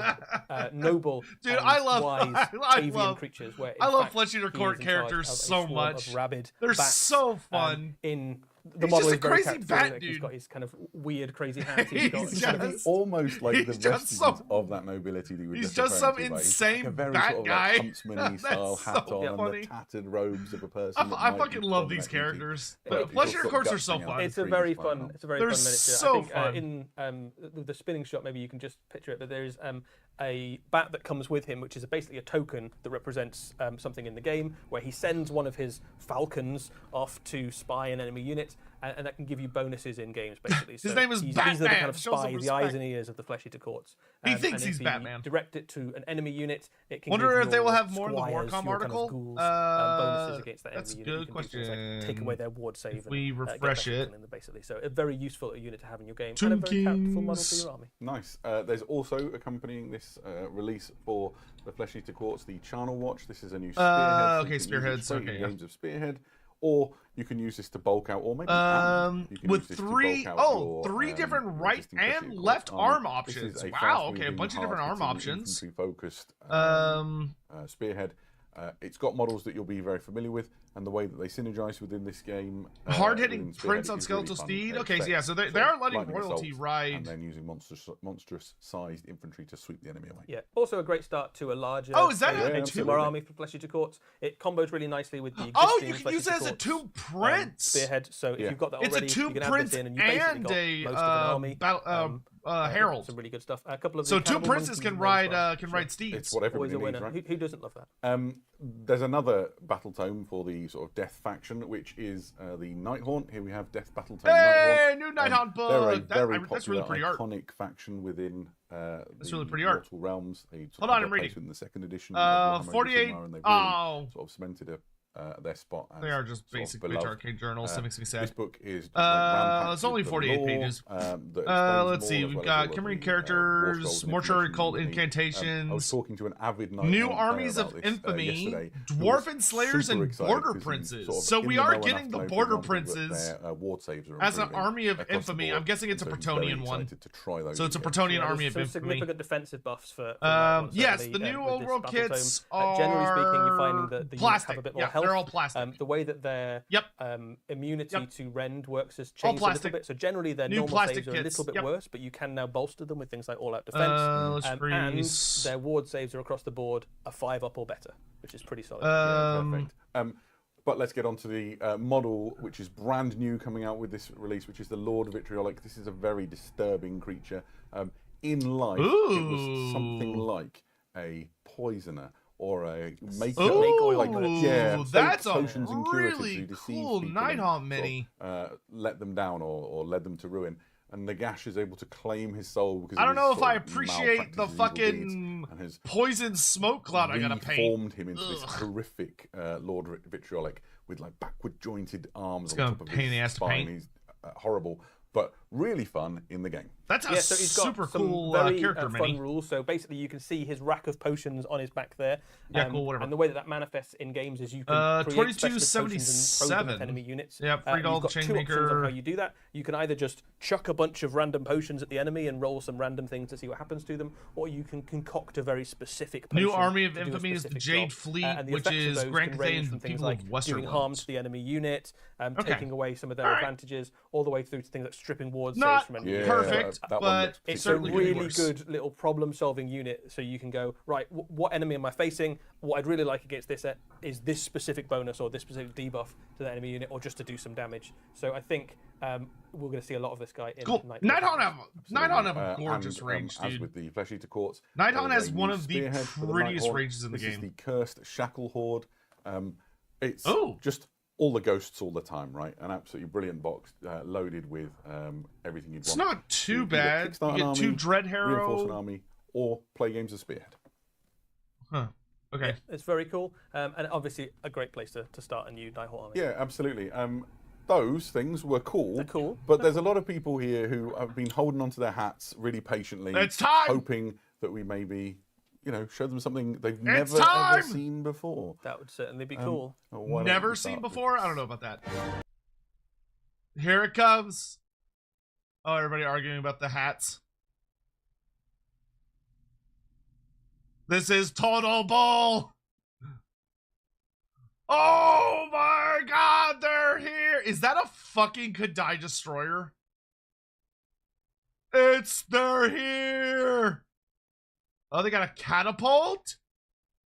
of noble Dude, and I love- wise I avian love- creatures. Where I in love fact, Fleshy to he Court is in charge characters of a so swarm much. Of rabid They're bats, so fun. in the He's model just is a very crazy characteristic. bat He's dude. got his kind of weird, crazy hat. He's got just- kind of Almost like the He's just vestiges some- of that nobility that you were he's just just some referring to, like, insane a very bat sort of guy. like huntsman-y style That's hat so on, and funny. the tattered robes of a person. I that might be fucking love performing these that duty. characters. But But Fleshy you've to got Courts are guts so coming out fun. of It's the a trees very as well. fun. It's a very They're fun miniature. so I think fun. in the spinning shot, maybe you can just picture it. But there is a bat that comes with him, which is basically a token that represents something in the game, where he sends one of his falcons off to spy an enemy unit, and that can give you bonuses in games, basically. His name is These are the Batman. kind of Shows some spies, the eyes respect. and ears of the Fleshy to Courts. He thinks and he's if you Batman. direct it to an enemy unit, it can Wonder give if they will your have more in the squires, Warcom your kind of article. ghouls, bonuses against that That's a enemy good unit. You can do things like take away question. their ward save. If we and, refresh get better it. killing them, basically. So a very useful unit to have in your game, Tomb and a very characterful model for Kings. your army. Nice. There's also accompanying this release for the Fleshy to Courts, the Charnel Watch. This is a new spearhead. okay, so you can use it spearheads, straight in okay, yeah. games of spearhead, or you can use this to bulk out, or maybe you can with use this to three bulk out three your, different your right existing Fleshy and to left Courts arm army. This is options. a Wow, okay, a fast-moving, bunch of different arm hard-hitting, options. infantry-focused spearhead. It's got models that you'll be very familiar with, and the way that they synergize within this game. Hard-hitting within Spearhead Prince on is Skeletal really fun. Steed. They Okay, so expect yeah, so they sort are of letting lightning royalty assault, ride. and then using monstrous-sized infantry to sweep the enemy away. Yeah, also a great start to a larger Oh, is that a it? Tomb army for Fleshy to Courts. It combos really nicely with the existing Oh, you can Fleshy use to it as a Courts, Tomb Prince. spearhead. So if Yeah. you've got that It's a already, Tomb you can add Prince this in, and you basically and got a most of an army. Herald. Some really good stuff. A couple of So the Two cannibal Princes monkeys can in there as ride well. can ride steeds. It's what everybody Always a needs, winner. right? Who doesn't love that? There's another battle tome for the sort of Death faction, which is the Nighthaunt. Here we have Death Battle Tome Hey, Nighthaunt. new Nighthaunt book. They're a That- very that's popular, really pretty art. iconic faction within That's the really pretty art. Mortal Realms. They sort Hold of on, have I'm their reading. place within the second edition. of Warhammer 48. Sigmar, and they've really Oh, sort of cemented their spot. As They are just sort of basic bitch beloved. arcade journals. That makes me This sad. book is It's only 48 pages. Let's see. We've got Cimmerian characters, mortuary cult I was incantations, talking to an avid Night new Hunt player armies about of this, infamy, yesterday, who dwarven was slayers, super and excited border because he princes. sort of So in we the are know getting enough the to know, for border example, that princes their, ward saves are as an improving army of across the infamy. board, I'm guessing it's a and so he's very Bretonian one. excited to try those So it's a again. Bretonian Yeah, army of some infamy. significant defensive buffs for Night Hunt, Yes, certainly, the new with old this world battle tome. kits Generally speaking, are you're finding that the units plastic. have a bit more Yeah, health. they're all plastic. The way that their Yep. immunity Yep. to rend works has All changed a little plastic. bit. So generally, their New normal plastic saves are a kits. little bit Yep. worse, but you can now bolster them with things like all-out defense. Let's and freeze. their ward saves are across the board a 5 up or better, which is pretty solid. Perfect. But let's get on to the model, which is brand new, coming out with this release, which is the Lord Vitriolic. This is a very disturbing creature. In life, it was something like a poisoner or a maker. Ooh, that's a potions and curatives really who deceive cool people Night and Hunt sort mini. of, let them down or led them to ruin. And Nagash is able to claim his soul because I don't of his know if sort I of appreciate the malpractices, evil fucking deeds, and has poison smoke cloud I gotta paint. reformed him into this horrific Lord Vitriolic with like backward jointed arms on gonna top of pain in the his ass to spine. paint. He's horrible, but really fun in the game. That's a Yeah, so he's got super some cool very character fun mini. rules. So basically, you can see his rack of potions on his back there. Yeah, cool, whatever. And the way that manifests in games is you can create specialist potions and throw them at 2277. enemy units. Yep, free you've doll, got two options Chainmaker. on how you do that. You can either just chuck a bunch of random potions at the enemy and roll some random things to see what happens to them, or you can concoct a very specific potion. New Army of to do a Infamy is the specific Jade job. Fleet, And the which effects of is those can Grand range Cathay from and things people like of Western doing harm Worlds. to the enemy unit, Okay. taking away some of their Alright. advantages, all the way through to things like stripping ward saves Not from enemy Yeah, units. perfect, that one but looks It's a certainly could be really worse. good little problem-solving unit, so you can go, right, what enemy am I facing? What I'd really like against this is this specific bonus or this specific debuff to the enemy unit, or just to do some damage. So I think we're going to see a lot of this guy in Cool. Night Night Hunt. Hunt have a gorgeous And, range, as dude. with the Flesh Eater Courts, Night there Hunt is has a one new of the spearhead for the prettiest Nighthawk. ranges in the This is game. the Cursed Shackle Horde. It's Oh. just all the ghosts all the time, right? An absolutely brilliant box loaded with everything you'd It's want. not too either bad. kickstart an You get two army, Dread reinforce an Harrow. army, or play games of Spearhead. Huh. Okay. It's very cool, and obviously a great place to start a new Nighthawk army. Yeah, absolutely. Those things were cool. They're cool. But there's a lot of people here who have been holding onto their hats really patiently. It's time! Hoping that we maybe, show them something they've never time! ever seen before. That would certainly be cool. Why don't Never we seen start with before? this? I don't know about that. Here it comes. Oh, everybody arguing about the hats. This is total bull. Oh my god, they're here. Is that a fucking Kadai destroyer? They're here. Oh, they got a catapult?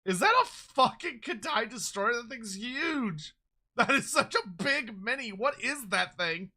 Is that a fucking Kadai destroyer? That thing's huge. That is such a big mini. What is that thing?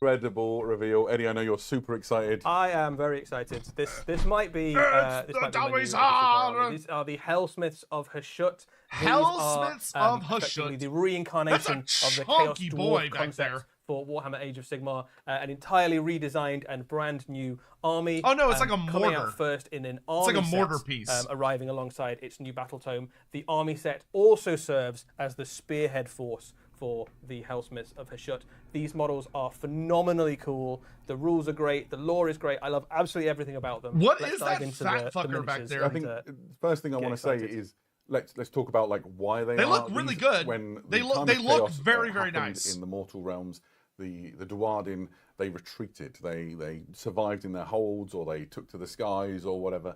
Incredible reveal. Eddie, I know you're super excited. I am very excited. This might be It's this the might be my new Dummies Sigma army. are- These are the Hellsmiths of Hashut. These Hellsmiths are, of effectively Hashut. the reincarnation That's a of the Chaos chunky boy Dwarf back concept there. for Warhammer Age of Sigmar, an entirely redesigned and brand new army. Oh, no, it's like a coming mortar. out first in an army like a mortar set, piece. arriving alongside its new battle tome. The army set also serves as the spearhead force for the Hellsmiths of Hashut. These models are phenomenally cool. The rules are great. The lore is great. I love absolutely everything about them. What Let's is dive that into fat the fucker back miniatures there? I and, think the first thing I get want to say excited. is let's talk about like why they look really these- good. When They the look- time they of look chaos, very, very happened nice. in the mortal realms. The Dwarden, they retreated. They survived in their holds, or they took to the skies, or whatever.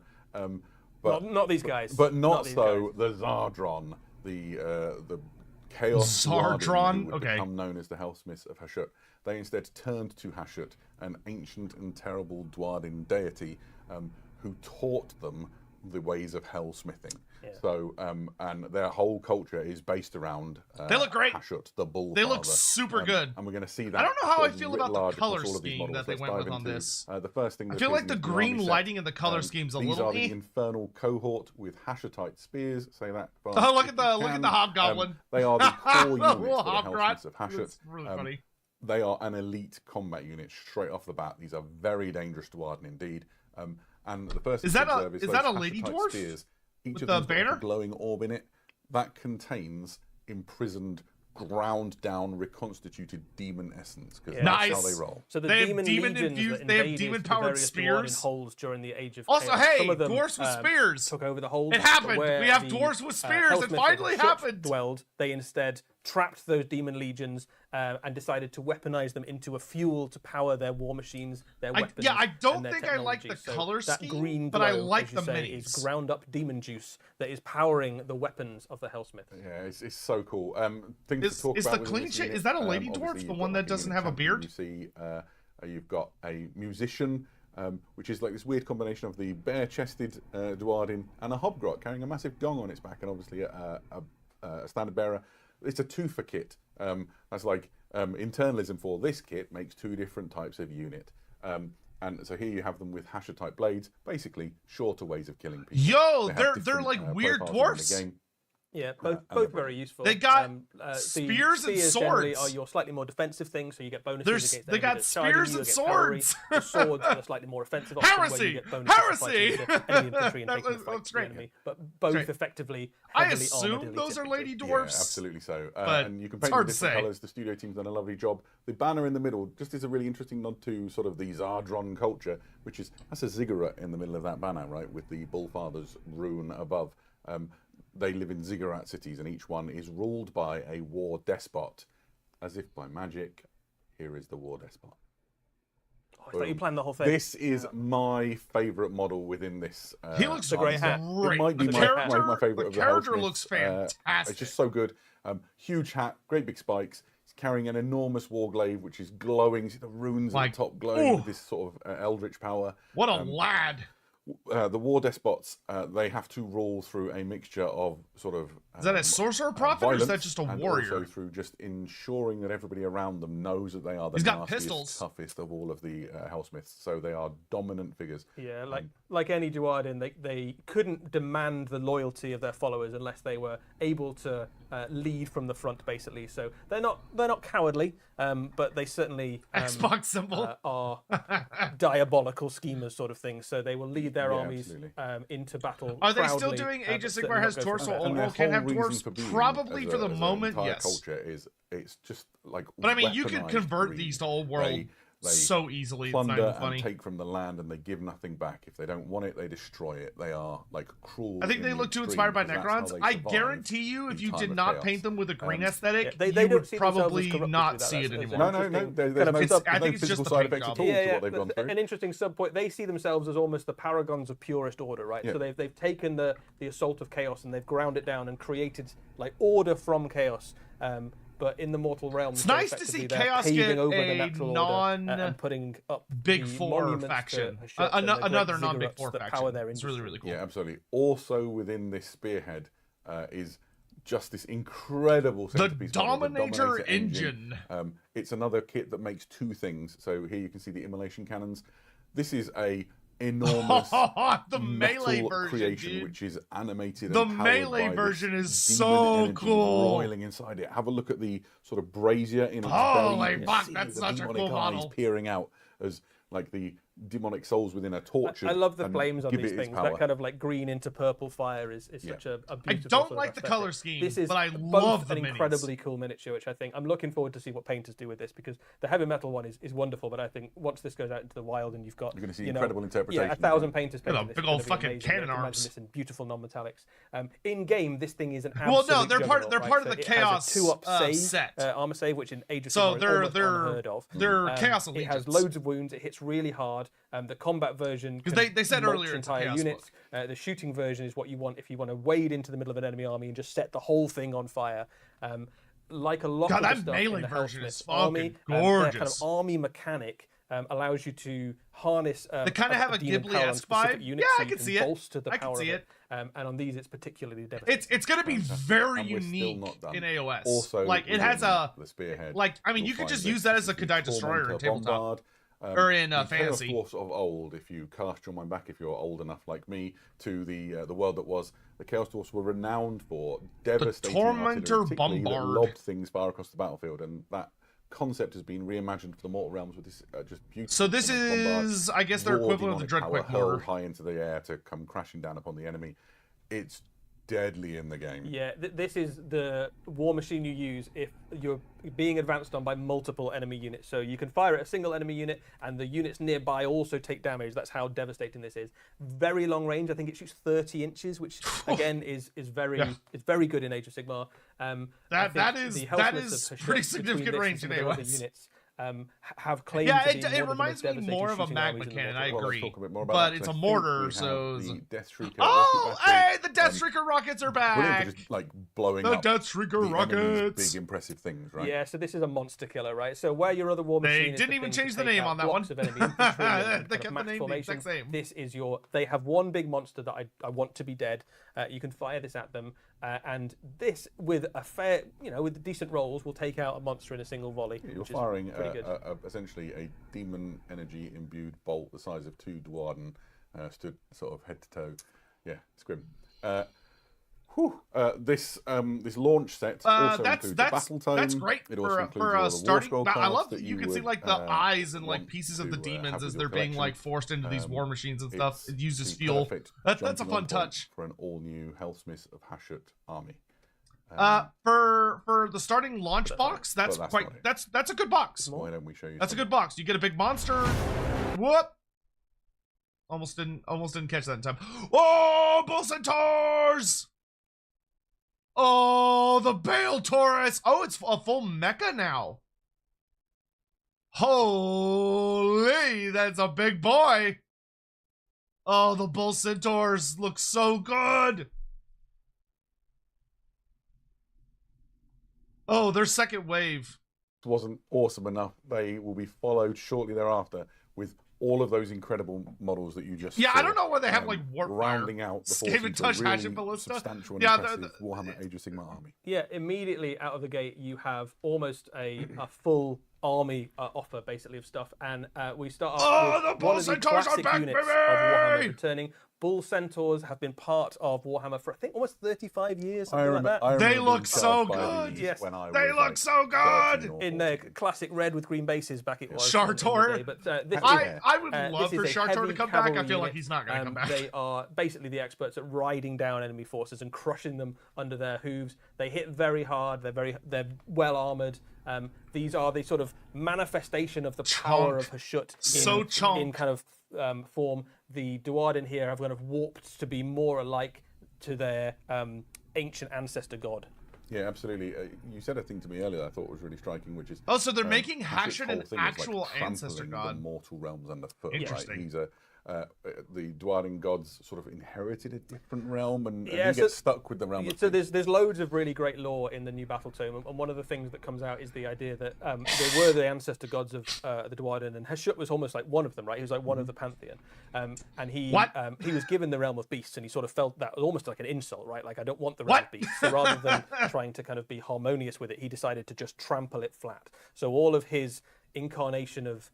But not these guys. But not these so guys. the Zardron, the Chaos Dwarden, Zardron? who would Okay. become known as the Hellsmiths of Hashut. They instead turned to Hashut, an ancient and terrible Dwarden deity who taught them the ways of hellsmithing. Yeah. So, and their whole culture is based around They look great. Hashut, the bull. They look father. super good. And we're going to see that. I don't know how sort I of feel writ about the large across color all of these scheme models. that they Let's went dive with on into, this. the first thing I that feel like is the in green army set. lighting in the color scheme's a These little are the eh. infernal cohort with Hashutite spears. Say that. fast Oh, look if at the you look at can. the hobgoblin. They are the core The units little for the hobgrot. Hellsmiths of Hashut. That's really funny. They are an elite combat unit straight off the bat. These are very dangerous Dwarden indeed. And the first Is thing that to a- observe is that those a lady Hashutite dwarf spears. Each with of the them's got like banner? a glowing orb in it. that contains imprisoned, ground down, reconstituted demon essence, because that's how they roll. So the They have demon demon legions infused- that they have invaded demon-powered the various Dwarven spears. holds during the Age of Also, Chaos. hey, Some of them, dwarves with spears. took over the holds. It happened. but where We have the, dwarves with spears. It Hellsmiths of finally Hashut happened. Dwelled. They instead trapped those demon legions and decided to weaponize them into a fuel to power their war machines, their weapons. I don't and their think I like technology. the So color that scheme, green but I glow, like as you the say, minis. is ground up demon juice that is powering the weapons of the Hellsmiths. Yeah, it's so cool. Things Is- to talk is about the within clean this shit- unit. is that a lady Obviously, dwarf, the you've got one that like a doesn't unit have a champion. beard? You see, you've got a musician, which is like this weird combination of the bare-chested Dwarden and a hobgrot carrying a massive gong on its back, and obviously a standard bearer. It's a two-for kit. That's like internalism for this kit makes two different types of unit. And so here you have them with Hashut-type blades, basically shorter ways of killing people. Yo, They have they're different, like weird profiles within dwarfs. the game. Yeah, and both they're very useful. They got the spears and spears generally swords. are your slightly more defensive thing, so you get bonuses There's- against they enemy got that's charging spears you and against cavalry. swords. The swords are a slightly more offensive option where Heresy! you get bonuses for fighting Heresy! the enemy infantry and That taking the was- fight that's to the great. enemy. But both Great. effectively I heavily assume armored those are elite lady infantry. Yeah, dwarfs. absolutely so. But And you can it's paint hard them to different say. colours. The studio team's done a lovely job. The banner in the middle just is a really interesting nod to sort of the Zardron culture, which is, that's a ziggurat in the middle of that banner, right, with the Bullfather's rune above. They live in ziggurat cities, and each one is ruled by a war despot. As if by magic, here is the war despot. Oh, it's like you planned the whole thing. This is my favourite model within this. He looks a great hat. great. It might be The my character, favourite the of the character Hellsmiths. looks fantastic. It's just so good. Huge hat, great big spikes. He's carrying an enormous warglaive, which is glowing. You see the runes Like, at the top glowing ooh. with this sort of eldritch power. What a lad. The war despots, they have to rule through a mixture of sort of... Is that a sorcerer prophet, or is that violence, just a and warrior? also through just ensuring that everybody around them knows that they are the He's got nastiest, pistols. toughest of all of the Hellsmiths. So they are dominant figures. Yeah, like any Dwarden, they couldn't demand the loyalty of their followers unless they were able to lead from the front, basically. So they're not cowardly, but they certainly Xbox symbol. are diabolical schemers, sort of thing. So they will lead their Yeah, armies absolutely. into battle. Are they still proudly, doing Age but of certainly Sigmar not has go for torso combat. old And their world can't have whole reason dwarfs? for being Probably as for a- the as an moment, entire yes. culture is, it's just like But I mean, you can weaponized convert greed. these to old world They so easily. It's not plunder even funny. and take from the land, and they give nothing back. If they don't want it, they destroy it. They are like cruel. I think in they the look too extreme inspired by because that's how Necrons. they I survive guarantee you, if in you time did of not chaos. paint them with a green aesthetic, they you don't would see themselves as probably corrupted not with that. see it That's- anymore. No, interesting there's kind of no, sub- there's I no think it's just physical the side paint effects job. at all to what they've gone but through. an interesting sub-point. They see themselves as almost the paragons of purest order, right? Yeah. So they've taken the assault of chaos and they've ground it down and created like order from chaos. But in the mortal realms, It's nice to see Chaos paving get over a the natural non- order and putting up Big the Four monuments to faction. Hashut and the great Another non-Big ziggurats Four that faction. power their It's really, industry. really cool. Yeah, absolutely. Also within this spearhead is just this incredible centerpiece model, the Dominator engine. engine. It's another kit that makes two things. So here you can see the immolation cannons. This is a enormous The melee metal version, creation, dude. which is animated. The and powered melee by version this is demon so energy cool. roiling inside it. Have a look at the sort of brazier in its Holy belly. You can fuck, see that's the such a demonic cool eyes model. peering out as like the demonic souls within a torch. I love the and flames on give these it its things. power. That kind of like green into purple fire is Yeah. such a beautiful. I don't sort of like the aesthetic. color scheme, This is but I both love the an minis. incredibly cool miniature, which I think I'm looking forward to see what painters do with this, because the heavy metal one is wonderful, but I think once this goes out into the wild and you've got You're gonna see you know, incredible interpretation. Yeah, 1,000 painters Yeah, painting the this. big It's old gonna be fucking amazing. cannon I can arms. Imagine this in beautiful non-metallics. In game, this thing is an Well, absolute no, they're part of juggernaut, the right? So Chaos, it has a 2-up save, set. armor save, which in Age of So Sigmar is they're almost unheard of. they're Chaos It Allegiance. has loads of wounds. It hits really hard. The combat version, Because they said mulch earlier it's a entire Chaos units. The shooting version is what you want if you want to wade into the middle of an enemy army and just set the whole thing on fire. Like a lot God, of the that stuff melee in the version is Hellsmiths army, fucking their kind of gorgeous. army mechanic allows you to harness. They kind of have a demon power on Ghibli-esque specific vibe. units, Yeah, so I you can see it. bolster the I can power see of it. And on these, it's particularly devastating. It's going to be very And we're still unique not done. in AOS. Also, like it has within a the spearhead. like. I mean, you'll you could find just that use that this as a is the Kadai Destroyer in Tormentor tabletop. Bombard. Or in, the Fantasy. Chaos Dwarfs of old, if you cast your mind back, if you're old enough like me, to the world that was, the Chaos Dwarfs were renowned for devastating Tormentor artillery, particularly that Bombard. lobbed things far across the battlefield, and that concept has been reimagined for the Mortal Realms with this just beautiful. So this is, I guess, their raw equivalent of the demonic power Dreadquick hurled mortar. high into the air to come crashing down upon the enemy. It's deadly in the game. Yeah, this is the war machine you use if you're being advanced on by multiple enemy units. So you can fire at a single enemy unit, and the units nearby also take damage. That's how devastating this is. Very long range. I think it shoots 30 inches, which again is very good in Age of Sigmar. That is pretty significant range in AOS. Units, have claimed yeah, to be it reminds me more of a magma cannon. I agree, but it's a mortar, so the Death Shrieker. Oh, hey, the Death Shrieker rockets are back! Brilliant for just like blowing the up Death Shrieker the rockets. big impressive things, right? Yeah, so this is a monster killer, right? So where your other war machine They didn't even change the name on that one. Of enemy infantry and they kept the name the exact same. This is your. They have one big monster that I want to be dead. You can fire this at them, and this with a fair, with decent rolls, will take out a monster in a single volley. You're firing essentially a demon energy imbued bolt the size of 2 Dwarden, stood sort of head to toe. Yeah, it's grim. This launch set also includes a battle tome. That's great it also for a starting. I love that you can see like the eyes and like want pieces of the to demons have as with they're your being collection. like forced into these war machines and stuff. It's It uses the fuel. perfect That's a jumping fun on point touch. for an all-new Hellsmiths of Hashut army. For the starting launch box, that's not quite. it. That's a good box. Why don't we show you? That's a some? good box. You get a big monster. Whoop! Almost didn't catch that in time. Oh, Bull Centaurs! Oh, the Bale Taurus. Oh, it's a full mecha now. Holy, that's a big boy. Oh, the Bull Centaurs look so good. Oh, their second wave wasn't awesome enough. They will be followed shortly thereafter with all of those incredible models that you just I saw, don't know where they have like warp rounding out the Skaven forces of a Touch, really Hashut Ballista. substantial and Yeah, impressive Warhammer Age of Sigmar army. Yeah, immediately out of the gate, you have almost a full army offer, basically, of stuff. And we start off with one of the classic units of Warhammer returning. Bull Centaurs have been part of Warhammer for, I think, almost 35 years, something like that. They look so good. Yes, they look so good. In their classic red with green bases back it was. Shartor. But this I would love for Shartor to come back. I feel like he's not going to come back. They are basically the experts at riding down enemy forces and crushing them under their hooves. They hit very hard. They're well armored. These are the sort of manifestation of the power of Hashut in kind of form. The Dwarden here have kind of warped to be more alike to their ancient ancestor god. Yeah, absolutely. You said a thing to me earlier that I thought was really striking, which is so they're making Hashut an like actual ancestor god. The mortal realms underfoot. Interesting. Right? He's the Dwarden gods sort of inherited a different realm, and he gets stuck with the realm. So there's loads of really great lore in the new battle tome, and one of the things that comes out is the idea that they were the ancestor gods of the Dwarden, and Hashut was almost like one of them, right? He was like one of the pantheon, and he was given the realm of beasts, and he sort of felt that was almost like an insult, right? Like, I don't want the realm of beasts. So rather than trying to kind of be harmonious with it, he decided to just trample it flat. So all of his incarnation of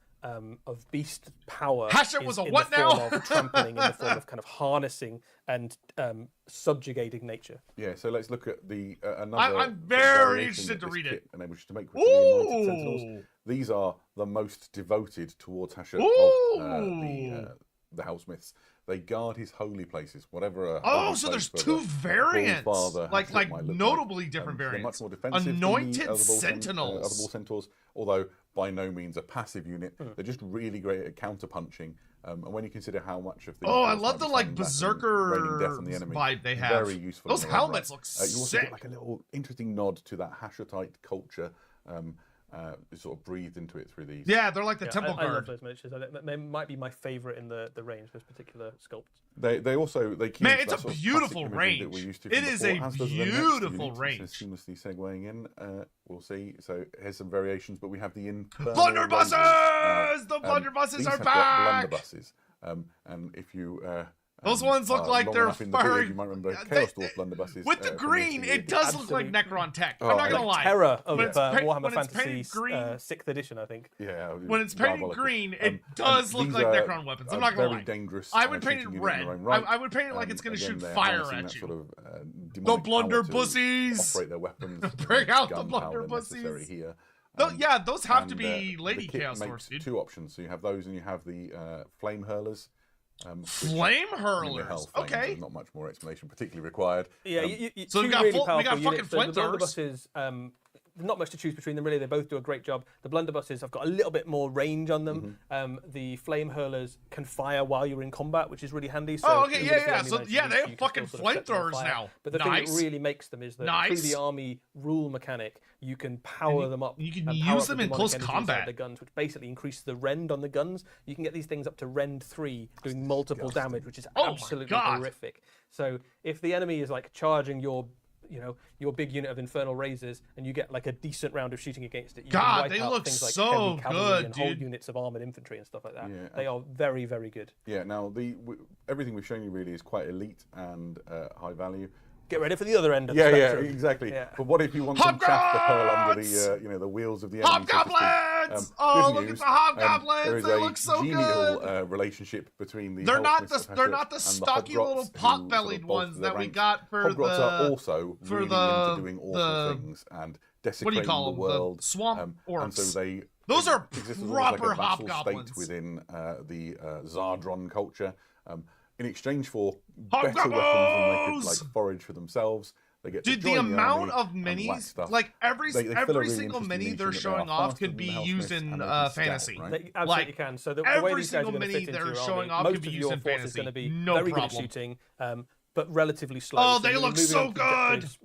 beast power Hashut was a what now? In the form of trampling, in the form of kind of harnessing and subjugating nature. Yeah, so let's look at the another. I'm very interested to read it. And able to make with the Anointed Sentinels. These are the most devoted towards Hashut of the Hellsmiths. They guard his holy places, whatever. So there's 2 variants, like notably different variants. They're much more defensive. Anointed Sentinels. Other Bull Centaurs, although by no means a passive unit. They're just really great at counterpunching. And when you consider how much of the I love the like berserker vibe they have. Very useful. Those helmets look sick. You also get like a little interesting nod to that Hashutite culture. Sort of breathed into it through these. Yeah, they're like the temple guard. I love those miniatures. They might be my favourite in the range, those particular sculpts. They keep it's a beautiful range. It is a beautiful range. Seamlessly segueing in. We'll see. So here's some variations, but we have the blunderbusses. The blunderbusses are back. Blunderbusses. And if you those ones look like they're firing. You might remember Chaos Dwarf blunderbusses. With the green, it does look like Necron tech. I'm not gonna lie. Terror of Warhammer Fantasy 6th edition, I think. Yeah. When it's painted green, it does look like Necron weapons. I'm not gonna lie. Dangerous. I would paint it red. I would paint it like it's gonna shoot fire at you. The blunderbussies. Operate their weapons. Bring out the blunderbussies. Here. Those have to be Lady Chaos Dwarfs, dude. 2 options. So you have those, and you have the flame hurlers. Flame hurlers. Hell flames, Okay. there's not much more explanation particularly required. Yeah, So two we got really we got powerful fucking units. So the flamethrowers. blunderbusses, not much to choose between them really. They both do a great job. The blunderbusses have got a little bit more range on them. The flame hurlers can fire while you're in combat, which is really handy. So Oh, okay, even yeah, if the yeah. enemy So manages yeah, to they reach have you, you can fucking still sort of set them on flamethrowers fire. now. But the thing Nice. that really makes them is that through Nice. the army rule mechanic, you can power them up. you can and power use up them the in demonic close energy combat. inside the guns, which basically increases the rend on the guns. You can get these things up to rend 3, doing multiple damage, which is Oh my absolutely God. horrific. So if the enemy is like charging your big unit of infernal razors, and you get like a decent round of shooting against it, you God, can wipe they out look things like so heavy cavalry good, and whole dude. units of armored infantry and stuff like that. Yeah, They are very, very good. Yeah, now everything we've shown you really is quite elite and high value. Get ready for the other end of Yeah, the yeah, spectrum. exactly. Yeah. But what if you want some chaff to hurl under Hobgoblins! the the wheels of the enemy? Hobgoblins! So Oh, good look at news, the hobgoblins! there is They a look so genial good. relationship between the They're not Hellsmiths of they're Hashut not the and stocky Hobgrots, little who pot-bellied sort of bolster ones their that we ranks. got for Hobgrots the are also for really the- into doing awful the- things and what do desecrating you call the them? world. The swamp and orcs. so they Those are exist as almost like a proper vassal hobgoblins. state within the Zardron culture. In exchange for better weapons than they could Hobgoblins! like forage for themselves, they get to Dude, join the the amount army of and whack minis, stuff. like every They fill a every really single interesting mini niche they're in that they showing are off faster could than be the used Hellsmiths in and they can scout, fantasy. right? They absolutely Like, can. So the way every these guys single are going to mini fit into they're your showing army, off most could be of used your in force is fantasy. going to be No very problem. good at shooting, but relatively slow. Oh, So they you're look moving so on to good! objectives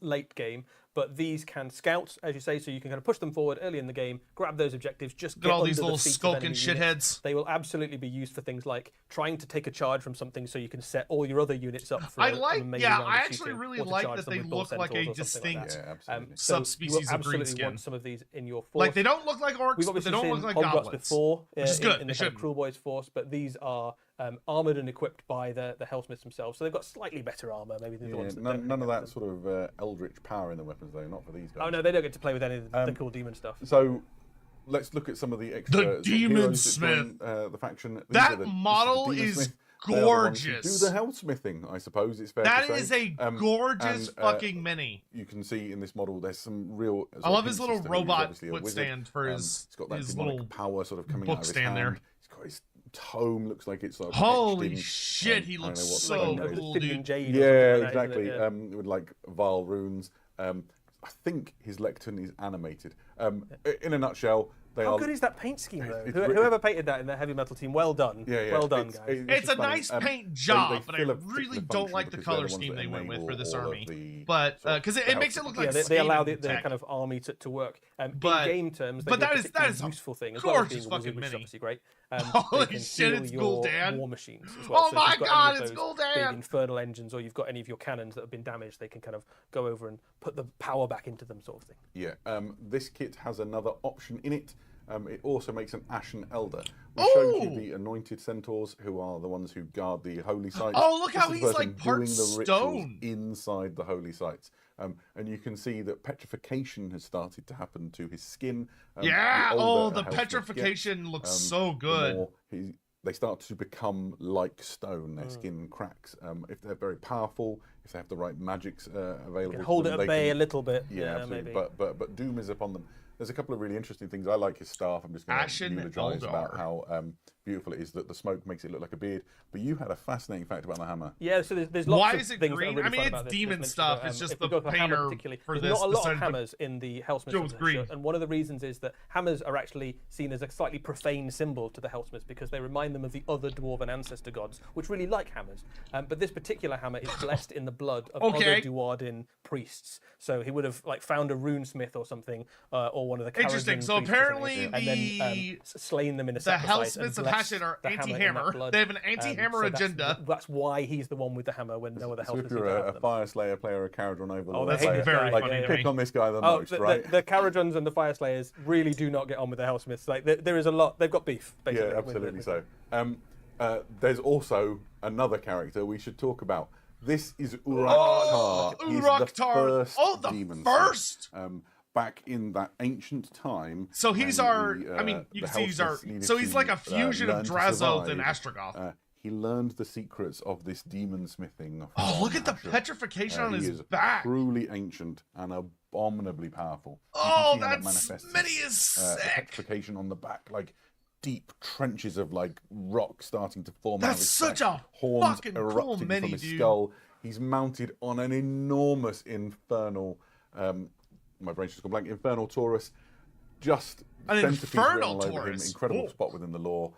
late game, but these can scout, as you say, so you can kind of push them forward early in the game, grab those objectives, just Look get at all under these the little feet of skulking enemy units. shitheads. They will absolutely be used for things like trying to take a charge from something, so you can set all your other units up for an amazing round of I actually shooting, really or to like charge that them they with bull look like a centaurs or something like distinct that. absolutely. So subspecies you of green absolutely skin. want some of these in your force. Like they don't look like orcs, We've but they obviously don't seen look like Hogwarts goblins. before Which is good. in They the kind of should. Cruel Boys force, but these are armored and equipped by the Hellsmiths themselves, so they've got slightly better armor maybe than the Yeah, ones that none don't of have that them. sort of eldritch power in the weapons, though, not for these guys. Oh no, they don't get to play with any of the cool demon stuff. So let's look at some of the extra The sort of Demon heroes that Smith. join, the faction. These That are the model Demon is Smith. They are the ones who gorgeous. Do the hellsmithing, I suppose it's fair That to say. is a gorgeous and, fucking mini. You can see in this model there's some real. I love his hints little as to that he's robot obviously a foot wizard. stand for his He's got that his demonic little power sort of coming book out of his stand hand. there. He's got his tome looks like it's sort of Holy etched in, shit, he I don't looks know what so stone like it is. cool, Obsidian dude. Jade or Yeah, something like that, isn't exactly. it? Yeah. With like Val runes. I think his lectern is animated. In a nutshell, they How are. good is that paint scheme though? It's Whoever painted that in the heavy metal team, well done. Yeah, yeah. Well done, guys. It's a just funny. nice paint They job, but I fill a really particular don't function like the because they're color ones scheme that they went with for enable this all of army. the But sort of because it makes it look like Yeah, they allow the Skaven kind tech. of army to work. But- in game terms, they but do a that is particularly a useful thing as well as gorgeous being a wizard, fucking which is mini. obviously great. Holy they can shit, heal it's your Gul'dan. war machines as well. Oh So if my you've got God, any of it's those Gul'dan. big infernal engines, or you've got any of your cannons that have been damaged, they can kind of go over and put the power back into them, sort of thing. Yeah, this kit has another option in it. It also makes an Ashen Elder. We showed you Ooh! the anointed centaurs, who are the ones who guard the holy sites. Oh, look This how is he's, the like, person part doing the rituals stone. inside the holy sites. And you can see that petrification has started to happen to his skin. Yeah. older Oh, a the Hellsmith gets, petrification looks so the good. more they start to become like stone. Mm. Their skin cracks. If they're very powerful, if they have the right magics available, You can to hold it them, at they bay can- a little bit. yeah, absolutely. maybe. But doom is upon them. There's a couple of really interesting things. I like his staff. I'm just going to Ashen eulogize about Eldar. how beautiful it is that the smoke makes it look like a beard. But you had a fascinating fact about the hammer. Yeah, so there's lots Why of is it things green? that are really I mean, fun it's about this demon mentioned, stuff, but, it's just if we the go for hammer painter particularly, for there's this not a lot decided of to hammers in the Hellsmiths go of with Hashut, green. and one of the reasons is that hammers are actually seen as a slightly profane symbol to the Hellsmiths because they remind them of the other dwarven ancestor gods, which really like hammers. But this particular hammer is blessed in the blood of Okay. other Duardin priests. So he would have like found a runesmith or something, or one of the Interesting. Kharadin So priests or something, apparently and then slain them in a The sacrifice. Hellsmiths and of blessed Hashut are the hammer in that anti-hammer. blood. They have an anti-hammer So agenda. That's why he's the one with the hammer when no other So Hellsmiths if seem you're to a have them. Fire Slayer player or a Caradron Overlord Oh, that's player, very like, funny to pick me. on this guy the Oh, most, the, right? the Caradrons and the Fire Slayers really do not get on with the Hellsmiths. Like there is a lot. They've got beef. Basically, Yeah, with- absolutely with- so. There's also another character we should talk about. This is Uraktar. He's the Uraktar. first Oh, the demon first? smith, back in that ancient time. So he's when our. the, I mean, you the can see he's our. Hellsmiths needed So he's to, like a fusion of learn to Drazoth and survive. Astrogoth. He learned the secrets of this demon smithing. Oh, from look at the Hashut. petrification on He his is back. truly ancient and abominably powerful. You Oh, can see how that manifests Smitty is the sick. petrification on the back, like deep trenches of like rock starting to form out of That's his such back, a horns fucking erupting cool from mini, his dude. skull. He's mounted on an enormous infernal, my brain's just gone blank, infernal Taurus. Just An centipede written infernal all over him. Taurus. Incredible Whoa. spot within the lore.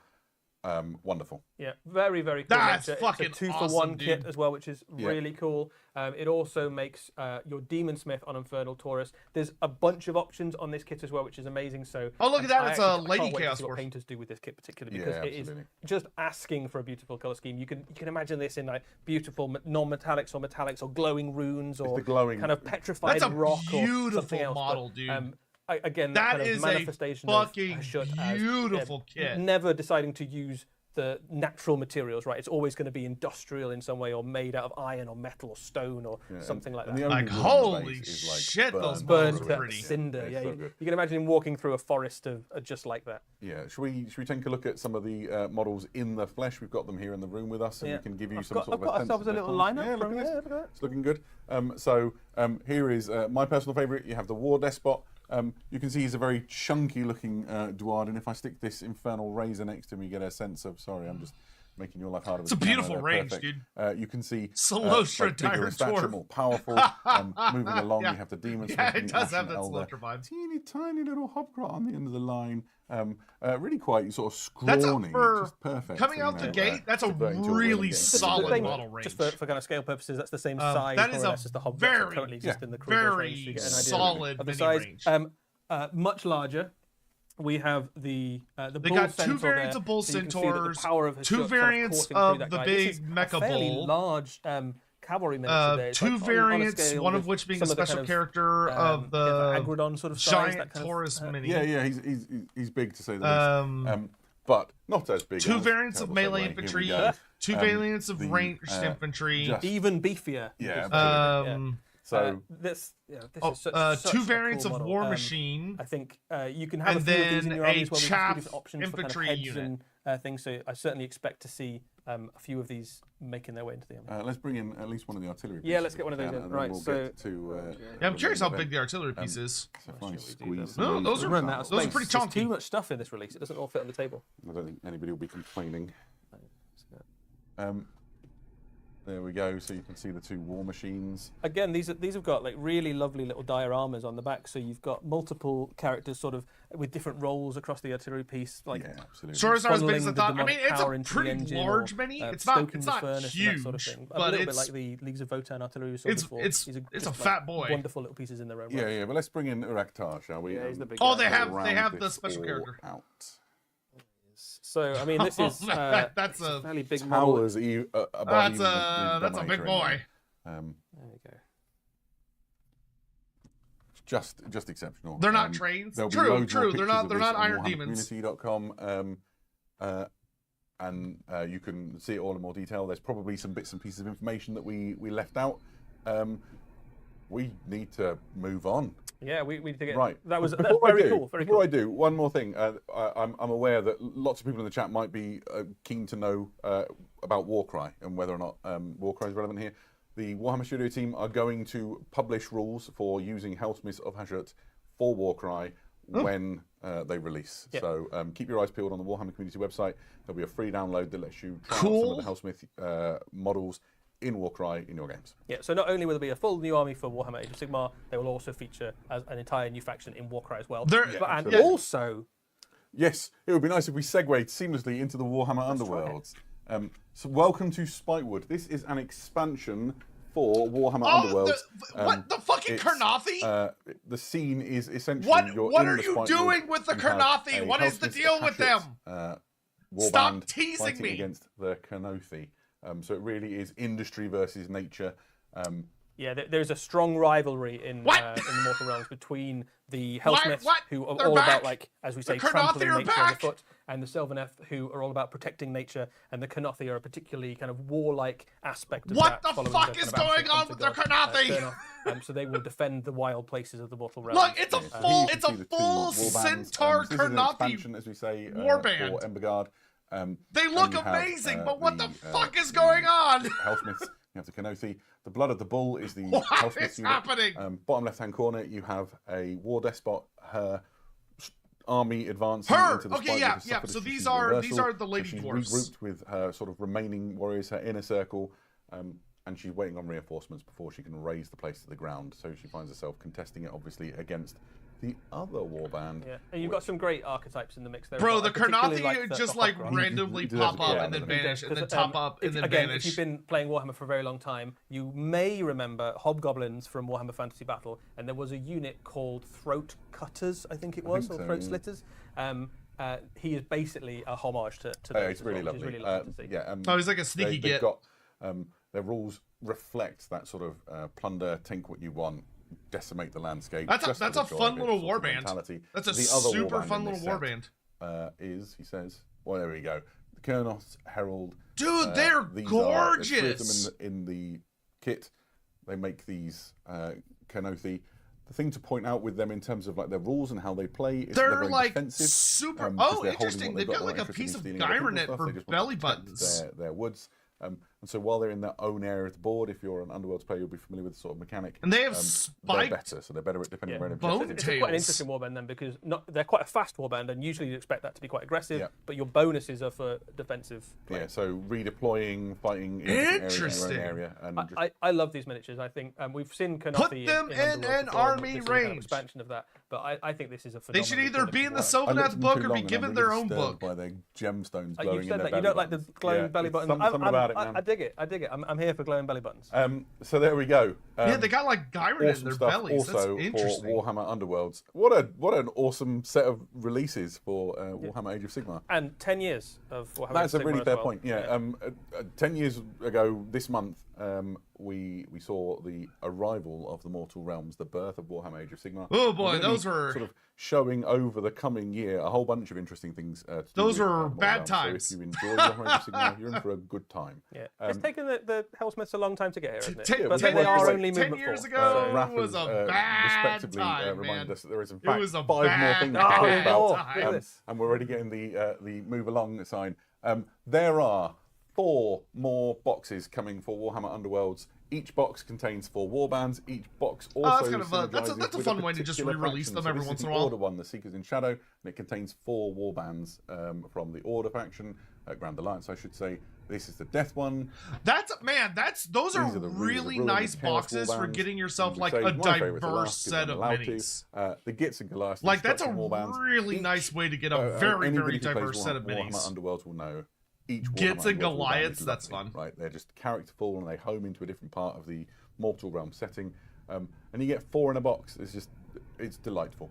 Wonderful. Yeah, very, very cool. That's miniature. fucking It's a 2 for awesome, 1 kit dude. as well, which is Yeah. really cool. It also makes your Demon Smith on Infernal Taurus. There's a bunch of options on this kit as well, which is amazing. So Oh, look at that, it's a I Lady can't wait to Chaos see what Dwarf. painters do with this kit particularly, Yeah, because it is absolutely. just asking for a beautiful color scheme. You can imagine this in like beautiful non-metallics or metallics or glowing runes or the glowing- kind of petrified That's a rock or beautiful something else. model, dude. Again, That kind of is a manifestation fucking of Hashut as, beautiful kit. Never deciding to use the natural materials, right? It's always going to be industrial in some way, or made out of iron or metal or stone or something like and that. the only Like, wood on the holy base is, like, shit, those burned models Burned are to pretty. cinder. It's Yeah, so you, good. you can imagine him walking through a forest of just like that. Yeah, should we take a look at some of the models in the flesh? We've got them here in the room with us, and Yeah. we can give you I've some got- sort I've of got a sense ourselves of a their little forms. lineup Yeah, look from- at this. yeah, look at that. It's looking good. Here is my personal favourite. You have the War Despot. You can see he's a very chunky-looking Dward, and if I stick this Infernal Razor next to him, you get a sense of. Sorry, I'm just making your life harder. It's a beautiful range, dude. You can see Celostra like bigger in Dire stature, Dwarf. more powerful. Moving along, Yeah. you have the Demon Yeah, Smith it and the does have Ashen that Elder. Celostra vibe. Teeny tiny little hobgrot on the end of the line. Really quite sort of That's scrawny, for just perfect. coming for, out the know, gate, that's a converting to a wheel and really getting solid to the Same- model range. Just for kind of scale purposes, that's the same Um, size that more is or a less as the hobgoblins very- that currently exist in the Krugos very range, so you get an idea solid of the mini size. range. Much larger. We have the They bull got centaur two variants there, of bull so you can see that the centaurs, power of Hashut two kind of variants coursing through of that the guy. big This is mecha a fairly bull. large cavalry miniature there. It's Two like on a variants, scale one of with which being some a of the special kind of, character of the Agrodon sort of size, giant that kind of, Taurus mini. Yeah, he's big to say the least. But not as big. Two as variants of Terrible melee Segue. Here we infantry, go. two variants of the, ranged infantry. just- even beefier. Yeah, because- absolutely. yeah. So this is such two a variants cool of model. War Machine. I think you can have And a few of these in then your a army as well. There's a few chaff different options for kind of infantry heads unit. and things. So I certainly expect to see a few of these making their way into the army. let's bring in at least one of the artillery. Yeah, pieces let's get one of those if we in. can, and then Right, we'll so- get to, Yeah, I'm curious how the big the artillery piece is. So if I do squeeze them. No, some those of are- Run out of those are space. pretty There's chunky. too much stuff in this release. It doesn't all fit on the table. I don't think anybody will be complaining. There we go. So you can see the two war machines. Again, these have got like really lovely little dioramas on the back, so you've got multiple characters sort of with different roles across the artillery piece, like Yeah, absolutely. Sure, it's not as big as I funneling the thought. I demonic mean, it's power a into the pretty engine large or, mini. It's stoking not the furnace huge, and that sort of thing. but a little bit it's like the Leagues of Votan artillery we saw before. it's These are a just, fat boy. Wonderful little pieces in their own Yeah, right. yeah. But let's bring in Uraktar, shall we? Yeah, he's the big Oh, guy. they round have the this special all character. Out. So I mean, this is That's it's a- fairly big model. Towers above That's even the a big Dominator boy. anyway. There we go. Just exceptional. They're not trains. There'll be True, loads more true. They're pictures not. of They're this not on Iron Demons. WarhammerCommunity.com, and you can see it all in more detail. There's probably some bits and pieces of information that we left out. We need to move on. Yeah, we need to get Right. That was Before that's I very do- cool. Very Before cool. I do, one more thing. I'm aware that lots of people in the chat might be keen to know about Warcry and whether or not Warcry is relevant here. The Warhammer Studio team are going to publish rules for using Hellsmiths of Hashut for Warcry when they release. Yeah. So keep your eyes peeled on the Warhammer community website. There'll be a free download that lets you try out Cool. some of the Hellsmith models in Warcry in your games. Yeah, so not only will there be a full new army for Warhammer Age of Sigmar, they will also feature as an entire new faction in Warcry as well. They're- and absolutely. also, Yes, it would be nice if we segued seamlessly into the Warhammer Underworlds. So welcome to Spikewood. This is an expansion for Warhammer Underworlds. What the fucking It's, Karnathi? the scene is essentially What you're are in the you Spikewood. doing with the You have Karnathi? a What is the Hellsmiths deal of with Hashut, them? Warband Stop teasing fighting me. against the Karnothi. So it really is industry versus nature. yeah, there's a strong rivalry in What? the Mortal Realms between the Hellsmiths, What? who are They're all back? about, like, as we say, Karnathi trampling are nature back? underfoot, and the Sylvaneth, who are all about protecting nature, and the Karnathi are a particularly kind of warlike aspect of What that. the following fuck the is kind of going ancient on come with to the God, Karnathi? turn off. So they will defend the wild places of the Mortal Realms. Look, it's a Here full, you it's can a see the two full warbands. Centaur This is an Karnathi. expansion, as we say, warband. for Emberguard. They and look you have, amazing, but what the the, fuck is going on? Hellsmiths, you have the Kenothi. The Blood of the Bull is the What Hellsmiths is unit. happening? Bottom left-hand corner, you have a War Despot. Her army advancing Her! into the Okay, spite yeah, with the yeah. suffered So a these strategic are reversal. the lady she's dwarfs. regrouped with her sort of remaining warriors, her inner circle, and she's waiting on reinforcements before she can raise the place to the ground. So she finds herself contesting it, obviously, against the other warband. Yeah, and you've got some great archetypes in the mix there. Bro, as well. the I particularly Karnathi the just Hawk like Run. randomly He does pop have a up yeah, and then element. vanish, and then Because, top up and then again, vanish. if you've been playing Warhammer for a very long time, you may remember hobgoblins from Warhammer Fantasy Battle, and there was a unit called Throat Cutters, I think it was, or Throat Slitters. He is basically a homage to those. It's really as well, which lovely. is really lovely to see. Yeah, Oh, he's like a sneaky they've git. got their rules reflect that sort of plunder, take what you want, decimate the landscape. That's just a for the fun joy of it little sort of warband. mentality. That's a The other super warband fun in little this set, warband. is, he says, well, there we go. The Kernos Herald. Dude, they're These gorgeous. There's three of them in the kit. They make these Kernothi. The thing to point out with them in terms of like their rules and how they play is They're very like defensive. super. Because Oh, they're holding interesting. what They've got They're like not a interested in piece of stealing other people's Gyronet stuff. for They just want to belly protect buttons. their woods. And so while they're in their own area of the board, if you're an Underworlds player, you'll be familiar with the sort of mechanic. And they have they're spiked better, so they're better at depending on bone objectives. It's quite an tails. interesting warband then, because they're quite a fast warband, and usually you expect that to be quite aggressive. Yeah. But your bonuses are for defensive play. Yeah, so redeploying, fighting in different areas in Interesting. your own area, and just I love these miniatures. I think we've seen Karnathi Put them in in Underworld an before, and army this is a kind of range. expansion of that. But I think this is a They phenomenal. should either be in the I looked Sylvaneth at them book too or long be and given I'm their really own disturbed book. by their gemstones You glowing in said their that belly you don't like the buttons. glowing Yeah, belly it's buttons. something about it, I man. dig it. I dig it. I'm here for glowing belly buttons. So there we go. Yeah, they got like Gyronet in awesome their stuff bellies. That's also for interesting. Warhammer Underworlds. What an awesome set of releases for Warhammer Age of Sigmar. And 10 years of Warhammer. That's a Sigmar really as fair well. point. Yeah. 10 years ago this month, we saw the arrival of the Mortal Realms, the birth of Warhammer Age of Sigmar. Oh We're boy, gonna those be were sort of showing over the coming year a whole bunch of interesting things. To do Those with, were Mortal bad Realms. times. So if you enjoy Warhammer Age of Sigmar, you're in for a good time. Yeah. It's taken the Hellsmiths a long time to get here, hasn't it? Ten- But ten they are years- only 10 movement years force. ago, Raph was has, a bad respectively time, reminded man. us that there is in It fact was a 5 more bad, things to talk bad about, time. Look at this. and we're already getting the move along sign. There are 4 more boxes coming for Warhammer Underworlds. Each box contains 4 warbands. Each box also that's kind of a- that's a synergizes with fun way to just particular re-release faction. them So every this is once in the a while. Order one, the Seekers in Shadow, and it contains 4 warbands from the Order faction, Grand Alliance, I should say. This is the Death one. Those are These are the really Ruin, nice the Chaos boxes for warbands. getting yourself We like say a my favourite, the diverse last, 'cause set I'm of allowed to. minis. The Gits and Galas, the Like that's a Destruction warbands. really Each, nice way to get a very, anybody very who plays diverse set of Warhammer minis. Underworlds will know each Gits Warhammer and Underworlds warband Goliaths, is that's lovely, fun. right? They're just characterful and they home into a different part of the Mortal Realm setting, and you get 4 in a box. It's delightful.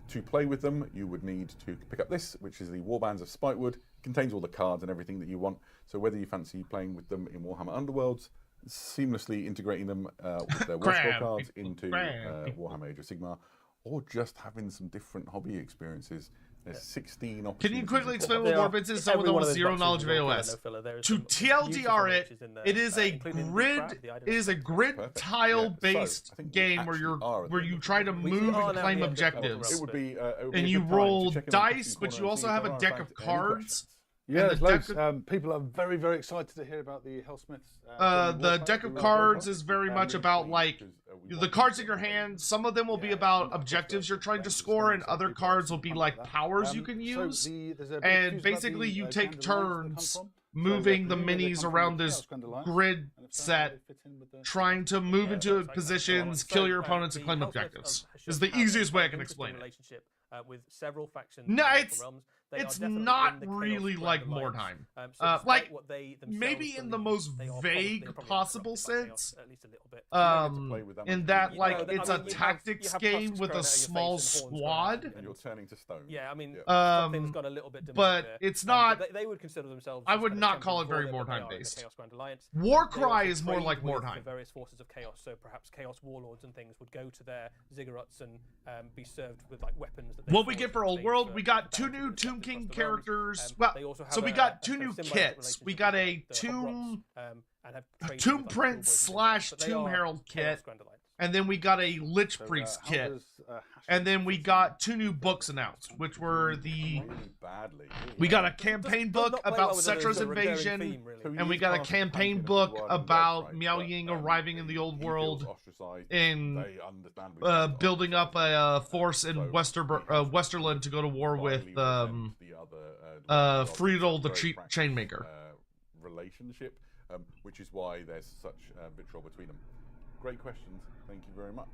To play with them, you would need to pick up this, which is the Warbands of Spitewood. It contains all the cards and everything that you want. So whether you fancy playing with them in Warhammer Underworlds, seamlessly integrating them with their War Scroll Grab cards people, into grab people. Warhammer Age of Sigmar, or just having some different hobby experiences. There's 16 Can opportunities. you quickly explain They what are- Warbands is? every Someone one with of those zero boxes knowledge is of all filler, AOS. no filler. There is To some TLDR beautiful it, images in there, it is a including the grid. crab, the item It is a grid Perfect. tile Yeah, based so, I think we game where actually you're are at where the you end try of to the We move are and now claim the end of the objectives. It would be a And you good time to roll check in the dice, description but corner you and also see if have there a are, deck in of fact, any cards. questions. Yeah, And there's the loads. deck People are very, very excited to hear about the Hellsmiths. The deck of cards is very much about like the cards in your hand. Some of them will be about objectives you're trying to score, and other cards will be like powers you can use. And basically, you take turns moving the minis around this grid set, trying to move into positions, kill your opponents, and claim objectives. Is the easiest way I can explain it. Relationship with several factions. No, in the it's- realms. They It's are definitely not in the Chaos really Grand like Alliance. Mordheim. So despite Like, what they themselves maybe in the believe, most they are vague probably possible corrupted by sense. Chaos, at least a little bit. In that, You like, know, it's I a mean, you tactics have game tusks with growing a out of your small face and horns growing squad. out, And you're turning to stone. Yeah, I mean, Yeah. something's got a little bit demonic but there. it's not- They would consider themselves. I would kind of not call it champions very for them, but they Mordheim are in the based. Chaos Grand Alliance. Warcry They is also more like trade with Mordheim. The various forces of chaos, so perhaps chaos warlords and things would go to their ziggurats and be served with like weapons. That they What we forged get for and Old saved World, for we got the 2 bounty new that Tomb across King the realms. characters. They also have So we a- got a 2 kind new of symbiotic kits. We relationship got with a the Tomb Hogrots, and have traded Tomb with, like, Prince Killboys and slash things, but they Tomb are Herald Chaos kit. Grand Alliance. And then we got a Lich Priest how kit. does And then we got 2 new books announced, which were we got a campaign book about Cetra's invasion, and we got a campaign book about Miao Ying arriving in the old world and building up a force in Westerland to go to war with Friedel the Chainmaker. Relationship, which is why there's such vitriol between them. Great questions. Thank you very much.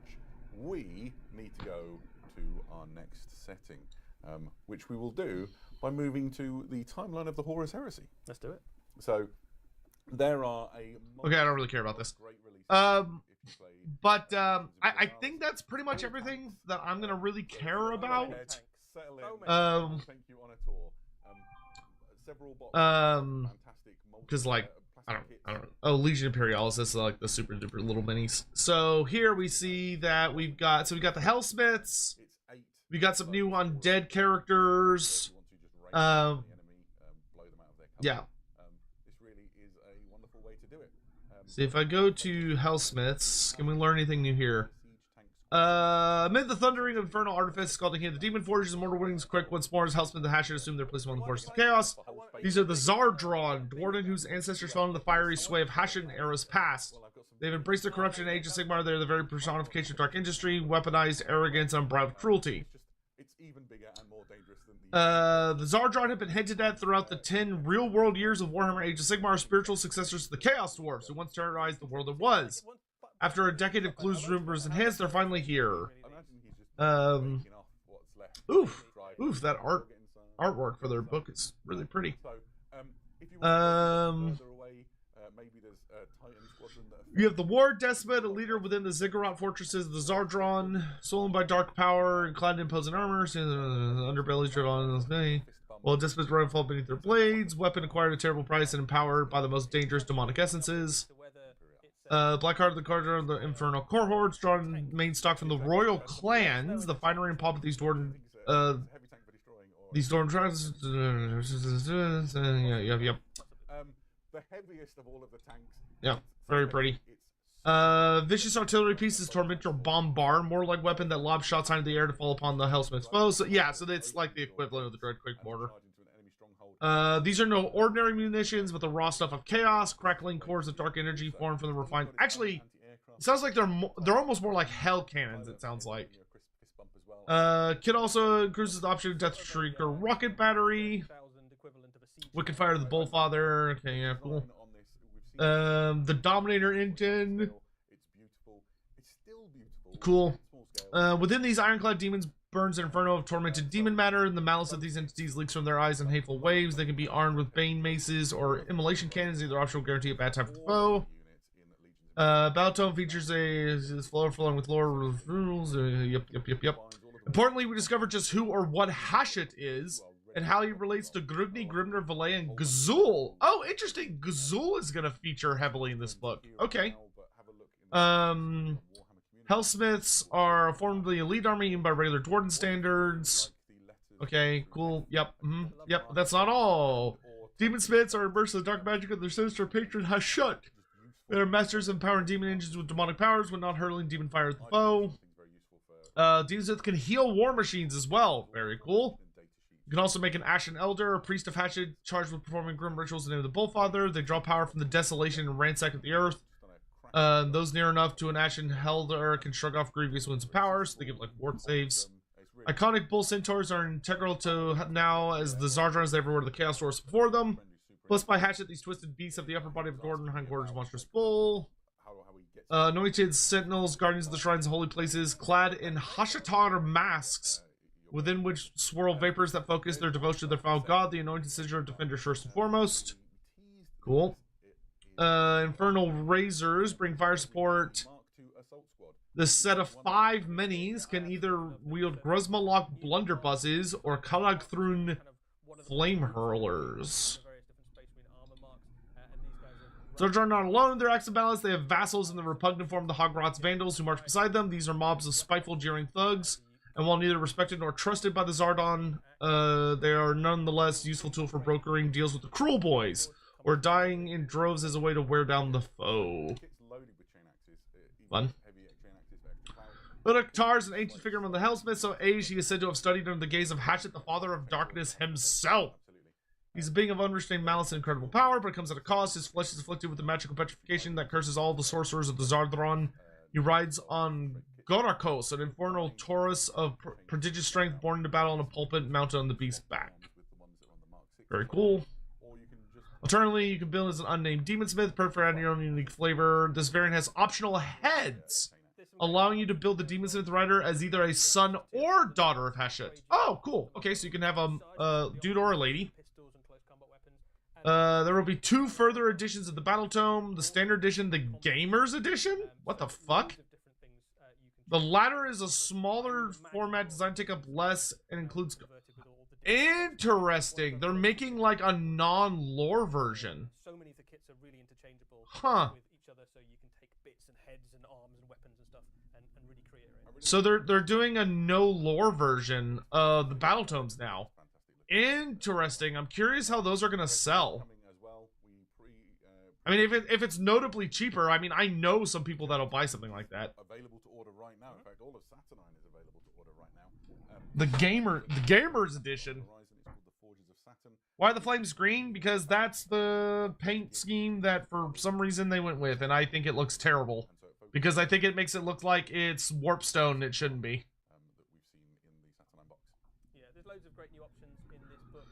We need to go to our next setting, which we will do by moving to the timeline of the Horus Heresy. Let's do it. So there are okay, I don't really care about this. But I think that's pretty much everything that I'm gonna really care about. Thank you on a tour. Several boxes, because like I don't know. Oh, Legion Imperialis, this is like the super duper little minis. So here we see that we got the Hellsmiths. We got some new undead characters. Yeah. This really is a wonderful way to do it. See if I go to Hellsmiths, can we learn anything new here? Amid the thundering of infernal artifice, scalding hand, the demon forges and mortal wings quick once more as Hellsmith and Hashut assume their place among the forces of chaos. These are the Zardron, Dwarden whose ancestors fell into the fiery sway of Hashut in eras past. They've embraced their corruption in Age of Sigmar. They're the very personification of dark industry, weaponized arrogance, and unbridled cruelty. It's even bigger and more dangerous than the Zardron have been hinted at throughout the 10 real-world years of Warhammer Age of Sigmar, spiritual successors to the Chaos Dwarfs, who once terrorized the world it was. After a decade of clues, rumors, and hints, they're finally here. Oof, that artwork for their book is really pretty. You have the War Despot, a leader within the Ziggurat fortresses of the Zardron, stolen by dark power and clad in imposing armor, underbellies driven on this day. While Despots run and fall beneath their blades, weapon acquired at a terrible price and empowered by the most dangerous demonic essences. Blackheart of the Carter of the Infernal Core Hordes, drawn main stock from the royal clans. The finery and pomp of these Dwarven tribes. Yep. The heaviest of all of the tanks. Yeah, very pretty. Vicious artillery pieces, Tormentor Bombard, more like weapon that lobs shots into the air to fall upon the Hellsmith's foes. So yeah, so it's like the equivalent of the Dreadquake Mortar. These are no ordinary munitions, but the raw stuff of chaos, crackling cores of dark energy formed from the refined. Actually, it sounds like they're almost more like hell cannons. It sounds like. Kit also includes the option of Death Shriek or Rocket Battery. Wicked Fire to the Bullfather. Okay, yeah, cool. The Dominator engine. Cool. Within these ironclad demons burns an inferno of tormented demon matter, and the malice of these entities leaks from their eyes in hateful waves. They can be armed with bane maces or immolation cannons. Either option will guarantee a bad time for the foe. Battletome features a floor flowing with lore rules. Yep. Importantly, we discovered just who or what Hashut is, and how he relates to Grugni, Grimner, Valet, and Gazul. Oh, interesting. Gazul is going to feature heavily in this book. Okay. Hellsmiths are formed the elite army even by regular Dwarden standards. Okay, cool. Yep. Yep, that's not all. Demon Smiths are immersed in the dark magic of their sinister patron Hashut. They are masters of empowering demon engines with demonic powers when not hurling demon fire at the foe. Demon Smith can heal war machines as well. Very cool. You can also make an Ashen Elder, a priest of Hashut, charged with performing grim rituals in the name of the Bullfather. They draw power from the desolation and ransack of the earth. Those near enough to an Ashen Elder can shrug off grievous wounds and powers. They give like ward saves. Iconic Bull Centaurs are integral to now as the Zardrons everywhere the Chaos Dwarfs before them. Blessed by Hashut, these twisted beasts have the upper body of Gordon, hindquarters monstrous bull. Anointed Sentinels, guardians of the shrines and holy places, clad in Hashutar masks, within which swirl vapors that focus their devotion to their foul god, the anointed sigil of defender first and foremost. Cool. Infernal Razors bring fire support. This set of 5 minis can either wield Gruzmalok blunderbusses or Kalagthrun flame hurlers. Zardron are not alone in their acts of balance. They have vassals in the repugnant form of the Hogrot's Vandals who march beside them. These are mobs of spiteful, jeering thugs. And while neither respected nor trusted by the Zardon, they are nonetheless useful tool for brokering deals with the Cruel Boys, or dying in droves as a way to wear down the foe. Fun. Ludaktar is an ancient figure among the Hellsmiths, so age he is said to have studied under the gaze of Hashut, the father of darkness himself. He's a being of unrestrained malice and incredible power, but it comes at a cost. His flesh is afflicted with a magical petrification that curses all the sorcerers of the Zardron. He rides on Gonarkos, an infernal Taurus of prodigious strength, born into battle on a pulpit mounted on the beast's back. Very cool. Alternatively, you can build as an unnamed demonsmith, perfect for adding your own unique flavor. This variant has optional heads, allowing you to build the demonsmith rider as either a son or daughter of Hashut. Oh, cool. Okay, so you can have a dude or a lady. There will be 2 further editions of the Battle Tome. The Standard Edition, the Gamers Edition? What the fuck? The latter is a smaller format designed to take up less and includes... Interesting. They're making like a non-lore version. So many of the kits are really interchangeable with each other, so you can take bits and heads and arms and weapons and stuff and really create it. Right? So they're doing a no lore version of the Battle Tomes now. Interesting. I'm curious how those are gonna sell. I mean, if it's notably cheaper, I mean, I know some people that'll buy something like that. Available to order right now. In fact, all of Saturnine is available to order right now. The Gamers Edition. Why are the flames green? Because that's the paint scheme that for some reason they went with, and I think it looks terrible. Because I think it makes it look like it's warpstone. It shouldn't be. Yeah, there's loads of great new options in this book,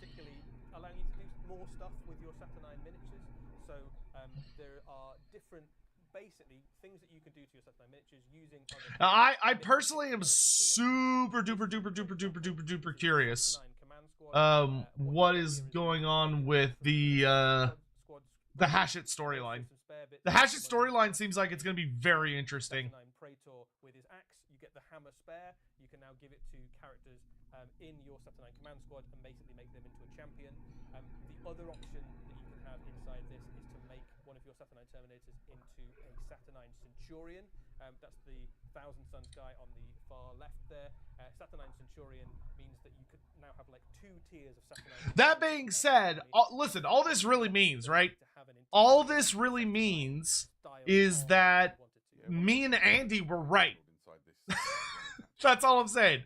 particularly allowing you to do more stuff with your Saturnine miniatures. So there are different, basically, things that you can do to your Saturnine miniatures using other... I personally am super duper curious what is going on with the Hashut storyline. The Hashut storyline seems like it's going to be very interesting. Praetor with his axe, you get the hammer spare. You can now give it to characters in your Saturnine command squad and basically make them into a champion. The other option that you can have inside this is to make one of your Saturnine Terminators into a Saturnine Centurion. That's the Thousand Suns guy on the far left there. Saturnine Centurion means that you could now have like 2 tiers of Saturnine. That being said, listen, all this really means, right? All this really means is that me and Andy were right. That's all I'm saying.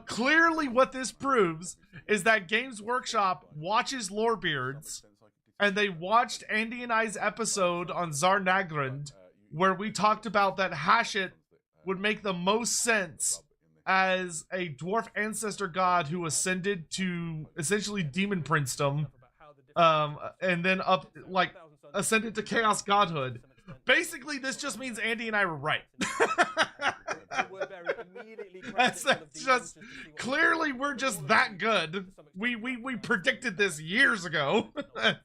Clearly what this proves is that Games Workshop watches Lorebeards, and they watched Andy and I's episode on Zarnagrand, where we talked about that Hashut would make the most sense as a dwarf ancestor god who ascended to essentially demon princedom, and then ascended to chaos godhood. Basically, this just means Andy and I were right. That's just clearly we're just that good. We predicted this years ago. Perfect.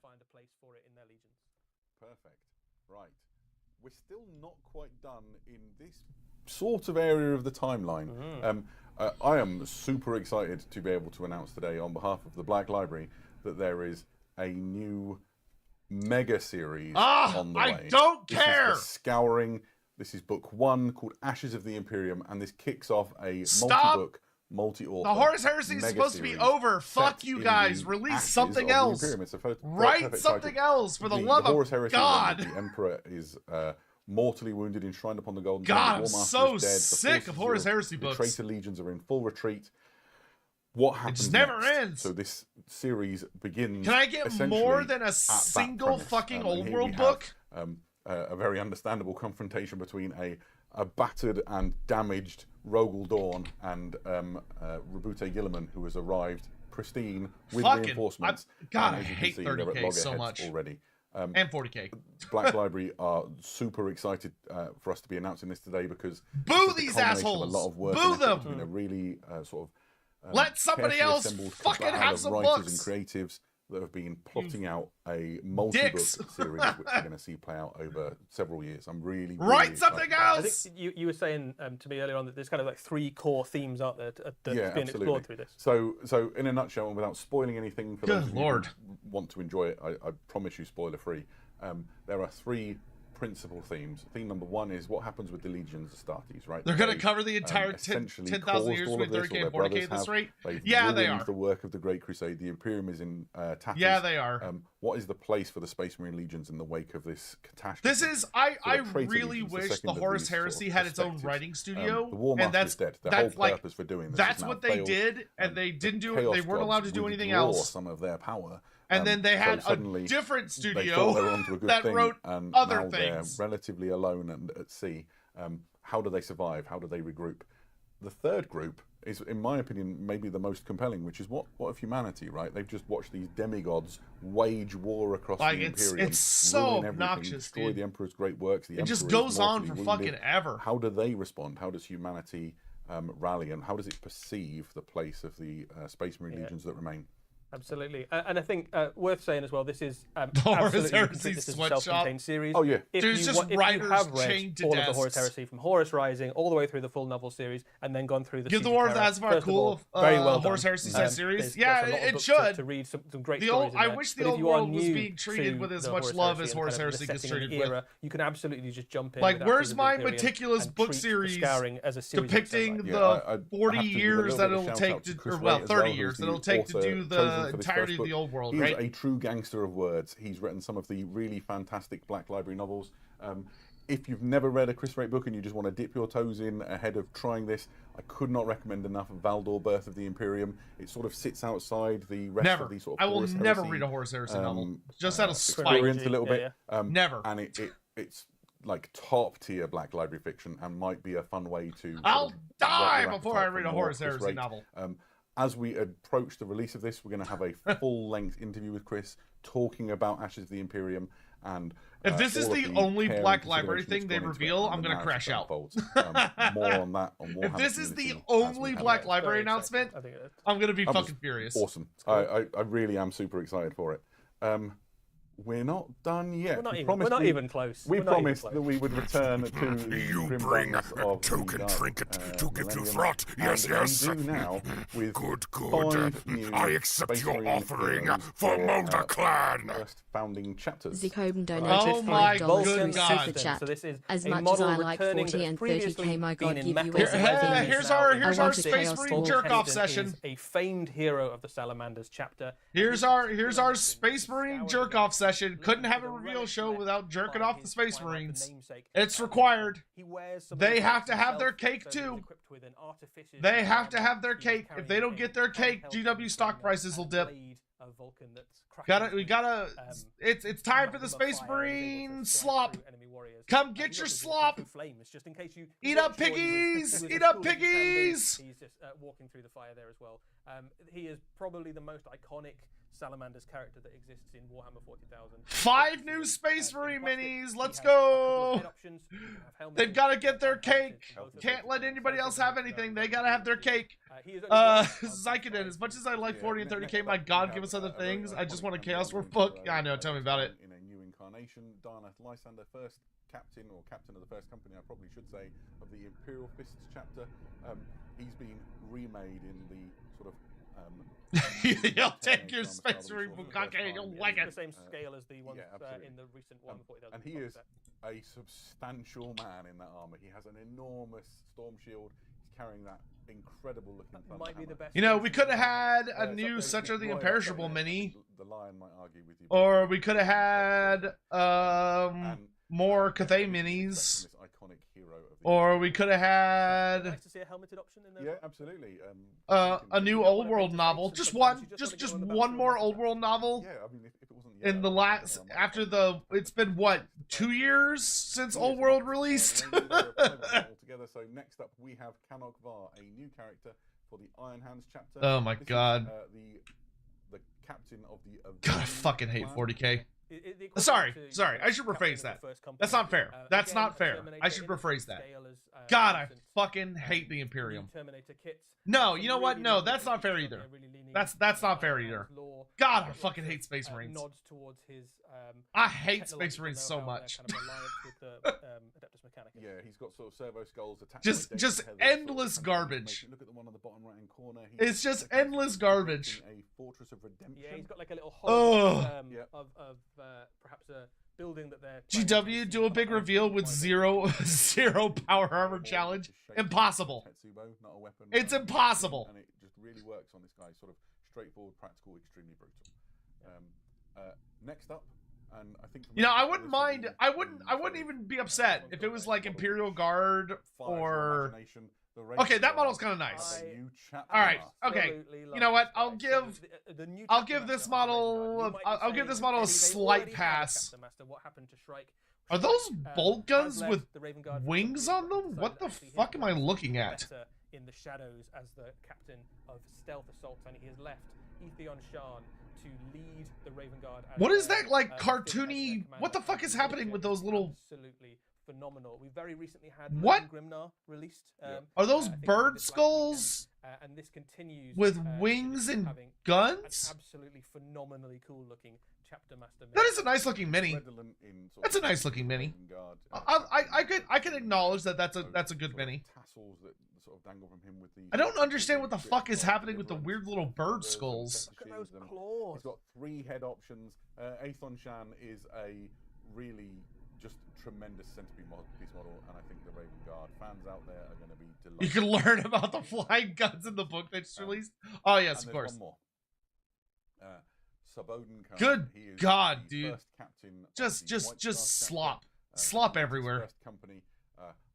Right. We're still not quite done in this sort of area of the timeline. I am super excited to be able to announce today on behalf of the Black Library that there is a new mega series on the way. I don't care. This is the Scouring. This is book 1 called Ashes of the Imperium, and this kicks off a multi-book, multi-author. The Horus Heresy is supposed to be over. Fuck you guys. Release something else. Write something else for the love of God. The Emperor is mortally wounded, enshrined upon the Golden God, Throne. I'm so sick of Horus Heresy books. The traitor legions are in full retreat. What happens? It just never next? ends. So this series begins. Can I get more than a single fucking old world book? A very understandable confrontation between a battered and damaged Rogel Dawn and Rabute Gilliman, who has arrived pristine with reinforcements. God, I hate 30k so much already. And 40k. Black Library are super excited for us to be announcing this today because boo these assholes! A lot of work boo them! It's been a really sort of let somebody else fucking have some writers books and creatives that have been plotting out a multi-book series which we're going to see play out over several years. I'm really write something else. I think you were saying to me earlier on that there's kind of like 3 core themes out there that's being explored through this. So in a nutshell, and without spoiling anything for those of you who want to enjoy it, I promise you spoiler free. There are 3 principal themes. Theme number one is what happens with the legions Astartes, right? They're going to cover the entire essentially 10,000 years caused all between of this, 30K or and their 40K brothers at this have. rate. They've Yeah, they ruined are. the work of the Great Crusade. The Imperium is in tatters. Yeah, they are. What is the place for the Space Marine legions in the wake of this catastrophe? This is I really wish the Horus Heresy had its own writing studio, the War and Master is dead. The whole purpose for doing this that's has what now they failed. did, and they didn't do it. Chaos They weren't allowed to do gods anything withdraw else. some of their power. And then they had a suddenly different they thought they studio were onto a good that thing, wrote and other now things. they're relatively alone and at sea. How do they survive? How do they regroup? The third group is, in my opinion, maybe the most compelling, which is what of humanity, right? They've just watched these demigods wage war across the Imperium. It's so ruin everything, obnoxious, destroy dude. the Emperor's great works. The It just Emperor goes is on mortally for wounded. fucking ever. How do they respond? How does humanity rally, and how does it perceive the place of the Space Marine legions that remain? Absolutely, and I think worth saying as well, this is Horus absolutely you can Heresy treat this as a sweatshop. self-contained series. Oh yeah, If Dude, it's just if you writers have read chained to all of the Horus desks. Heresy from Horus Rising all the way through the full novel series, and then gone through the Give the Siege War of of Terror, Asmar first of cool all, very well Horus done. Heresy series. There's Yeah, a lot of it books should. to read some great The stories old, in I there. wish the But if old you are world was new being treated to with as the much Horus love Heresy as and Horus kind of the Heresy gets setting and treated with. era, you can absolutely just jump in. Like, with where's Ashes of my the Imperium meticulous and book treat the series Scouring as a series of depicting its own. the I 40 have to give a years little that bit of it'll a take shout-out to, Chris or well, Wright as 30 who's years that the it'll take to author do chosen the for this entirety first of book. the old world, He right? is a true gangster of words. He's written some of the really fantastic Black Library novels. If you've never read a Chris Wright book and you just want to dip your toes in ahead of trying this, I could not recommend enough of Valdor, Birth of the Imperium. It sort of sits outside the rest Never. of the sort of I will Horus never Heresy, read a Horus Heresy novel. Just out of spite. experience a little Yeah, bit. Never. And it's like top tier Black Library fiction and might be a fun way to. I'll sort of die whet your before I appetite read for a more Horus Chris Heresy Wright. novel. As we approach the release of this, we're going to have a full-length interview with Chris talking about Ashes of the Imperium and. If this is all of the only care and Black Library consideration thing they that's gone into reveal, it and I'm the gonna narrative crash that out. unfolds. More on that on Warhammer If this is the Community as only we have Black it. Library Very exciting. announcement, I think it is. I'm gonna be That was fucking furious. Awesome. I really am super excited for it. We're not done yet. We're not even close. We We're not even promised close. that we would return to the You grim bring darkness a of token the dark, trinket to give to millennium, Throt. Yes, and yes. We do now with Good. 5 new I accept Space your Marine offering heroes for Molder Clan. First founding chapters. Zicoben Oh donated my $5 good for God. super chat. So this is As a much as model I like returning 40 that's and previously 30k, my been God, in give metal you a and second. here's now our- in here's I our want a Space Chaos Marine Ball. jerk-off Heston session. is a famed hero of the Salamanders chapter. Here's our Space Marine jerk-off session. Couldn't have a reveal show without jerking off the Space Marines. It's required. They have to have their cake too. They have to have their cake. If they don't get their cake, GW stock prices will dip. It's time for the Space Marine slop. Come get your slop. Eat up piggies. Eat up piggies. He's just walking through the fire there as well. He is probably the most iconic Salamanders character that exists in Warhammer 40,000. 5 new Space Marine minis. Let's go. They've got to get their cake. Can't let anybody else have anything. They got to have their cake. Zykoden, as much as I like 40 and 30k, my God, give us other things. I just want a Chaos Dwarf book. Yeah, I know. Tell me about it. In a new incarnation, Darnath Lysander, first captain of the first company, I probably should say, of the Imperial Fists chapter. He's been remade in the sort of. You'll take your Space Marine Bukake. You'll like The it. same scale as the ones absolutely. in the recent Warhammer 40,000. And he is a substantial man in that armor. He has an enormous storm shield. He's carrying that incredible looking thunder might be the hammer. best. You know, we could have had a It's new up there Center of with the Roy, Imperishable but mini, The Lion might argue with you. or we could have had And, more Cathay this minis, iconic hero of the or we could have had Nice to see a helmeted option in there. yeah, absolutely. a new old world novel. Just one more old world novel. Yeah, I mean, if it wasn't In the last, after the, it's been what, 2 years since Old World released? Altogether. So next up we have Kanok Var, a new character for the Iron Hands chapter. Oh my This is, God. the captain of the. God, I fucking hate clan. 40k. The equivalent Sorry, to I should captain rephrase of the that. first company. That's not fair. That's Again, not a fair. Terminator I should in the rephrase that. scale as, God, I recent fucking hate the Imperium. new Terminator kits. No, Some you know what? really No, leaning that's not into fair stuff, either. yeah, really leaning That's into not fair Iron either. Man's lore. God, I Lots fucking of, hate Space Marines. Nods towards his. I hate Space technological Marines so know-how, their much. Kind of alliance with the Adeptus Mechanicus. Yeah, he's got sort of servo skulls attached. Just- by just data tethers, endless sort of garbage. information. Look at the one on the bottom right hand corner. It's just endless garbage. A fortress of redemption. Yeah, he's got like a little Ugh. hole Yeah. of perhaps a building that they're GW do a big reveal with zero power armor challenge. Impossible. Tetsubo, not a weapon, It's impossible. And it just really works on this guy. Sort of straightforward, practical, extremely brutal. Next up, and I think You know, I wouldn't mind. I wouldn't even be upset if it was like Imperial Guard or. Okay, that model's kind of nice. All right. Okay. You know what? I'll give this model. I'll give this model a slight pass. What happened to Shrike? Are those bolt guns has with left the Raven Guard wings on them? What the fuck am I looking at? better in the shadows as the captain of stealth assault, and he has left Ethion Shan to lead the Raven Guard. What is that like cartoony? What the fuck is happening with those little? Absolutely phenomenal. We very recently had What? Grimnar released. Are those I think bird this last skulls weekend, and this continues with to wings and having an guns? absolutely phenomenally cool looking chapter master. That is a nice looking mini. That's a nice looking mini. I can acknowledge that that's a good mini. Tassels that sort of dangle from him with the. I don't understand what the fuck is happening with the weird little bird skulls. Look at those claws. He's got 3 head options. Aethon Shan is a really just tremendous centipede piece model, and I think the Raven Guard fans out there are going to be delighted. You can learn about the flying guns in the book that's released. Oh yes, of course. One more. Saboden Khan. Good He is God, the dude. first captain of Just the White Star slop. chapter. Slop He's everywhere. First company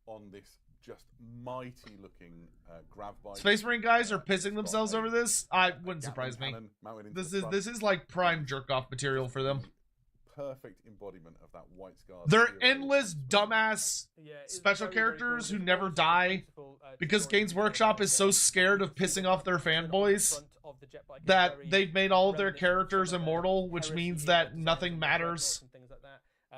on this just mighty looking grav bike. Space Marine guys are pissing themselves over this. I wouldn't surprise me. This is like prime jerk off material for them. Perfect embodiment of that White Scar. They're endless dumbass special characters who never die because Games Workshop is so scared of pissing off their fanboys that they've made all of their characters immortal, which means that nothing matters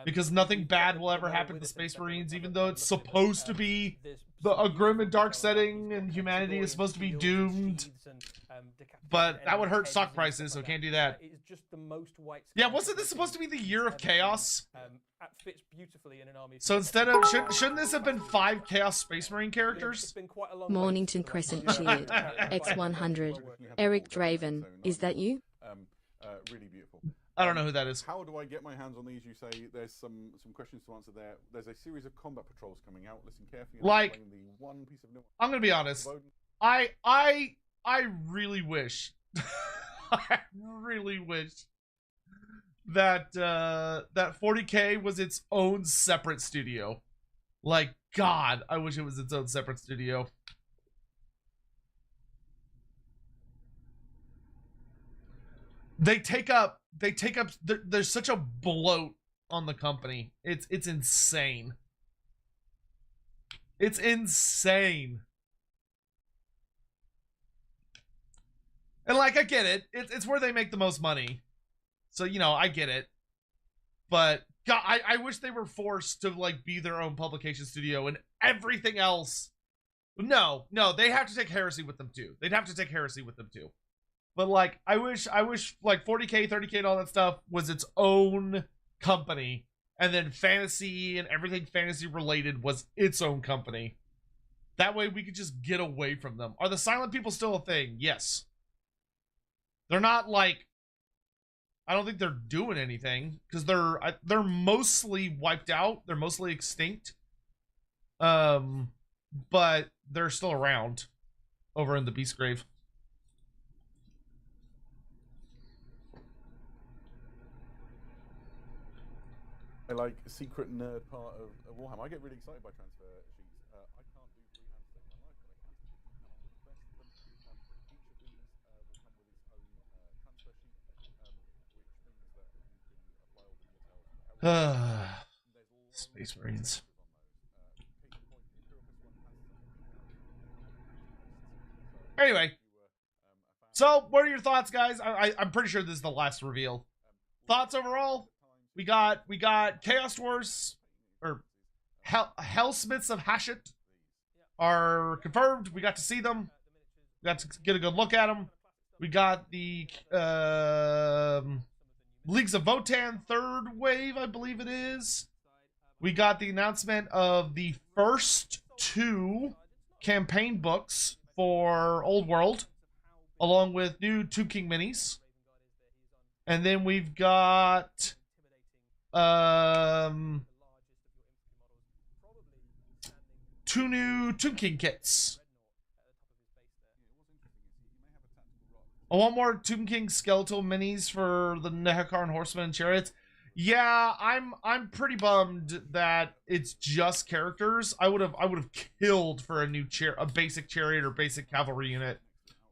because nothing bad will ever happen to Space Marines, even though it's supposed to be a grim and dark setting and humanity is supposed to be doomed. But that would hurt stock prices, so can't do that. Yeah, wasn't this supposed to be the year of chaos? Fits beautifully in an army. So instead of shouldn't this have been 5 Chaos Space Marine characters? Mornington Crescent cheered. X100. Eric Draven, is that you? Really beautiful. I don't know who that is. How do I get my hands on these? You say there's some questions to answer there. There's a series of combat patrols coming out. Listen carefully. Like, the one piece of I'm gonna be honest. I really wish, I really wish that that 40K was its own separate studio. Like, God, I wish it was its own separate studio. They take up. There's such a bloat on the company. It's insane. It's insane. And like, I get it. It's where they make the most money. So, you know, I get it. But God, I wish they were forced to like be their own publication studio and everything else. No, they have to take Heresy with them too. They'd have to take Heresy with them too. But like, I wish like 40K, 30K and all that stuff was its own company. And then fantasy and everything fantasy related was its own company. That way we could just get away from them. Are the silent people still a thing? Yes. They're not like, I don't think they're doing anything because they're mostly wiped out. They're mostly extinct. But they're still around over in the Beastgrave. I like secret nerd part of Warhammer. I get really excited by transfer sheets. I can't do freehand stuff in my life, but I can request them. Each of these will come with its own transfer sheet, which means that you can apply all the details. Space Marines. Anyway, so what are your thoughts, guys? I'm pretty sure this is the last reveal. Thoughts overall? We got Chaos Dwarfs or Hellsmiths of Hashut are confirmed. We got to see them. We got to get a good look at them. We got the Leagues of Votan third wave, I believe it is. We got the announcement of the first 2 campaign books for Old World, along with new 2 King minis. And then we've got 2 new Tomb King kits. I want more Tomb King skeletal minis for the Nehekar and Horsemen and Chariots. Yeah, I'm pretty bummed that it's just characters. I would have killed for a basic chariot or basic cavalry unit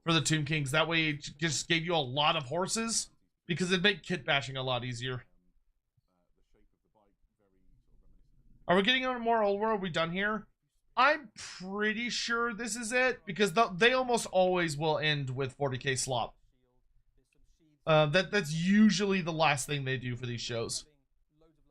for the Tomb Kings. That way it just gave you a lot of horses, because it'd make kit bashing a lot easier. Are we getting on more old world? Are we done here? I'm pretty sure this is it, because they almost always will end with 40k slop. That's usually the last thing they do for these shows.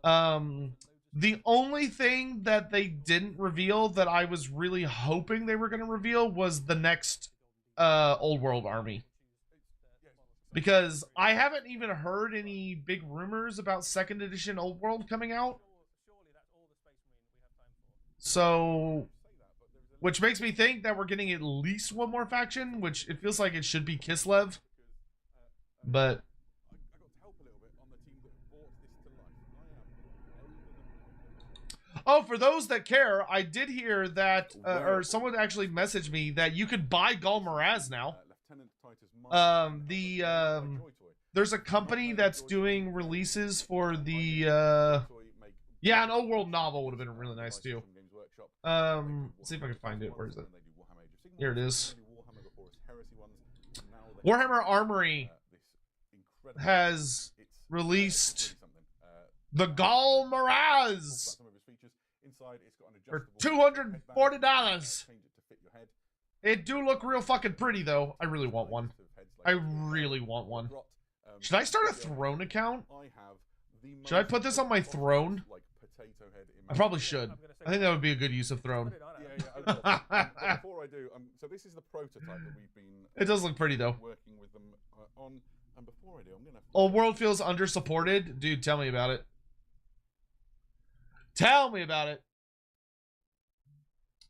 The only thing that they didn't reveal that I was really hoping they were going to reveal was the next old world army. Because I haven't even heard any big rumors about 2nd edition old world coming out. So, which makes me think that we're getting at least one more faction, which it feels like it should be Kislev. But oh, for those that care, I did hear that, or someone actually messaged me that you could buy Gul Maraz now. There's a company that's doing releases for the, yeah, an old world novel would have been really nice too. Let's see if I can find it. Where is it? Here it is. Warhammer Armory has released the Gul Maraz for $240. It do look real fucking pretty though. I really want one. I really want one. Should I start a throne account? Should I put this on my throne? I probably should. I think that would be a good use of throne. Before I do, so this is the prototype that we've been. It does look pretty though. Working with them on, and before I do, I'm gonna. Old world feels under-supported, dude. Tell me about it. Tell me about it.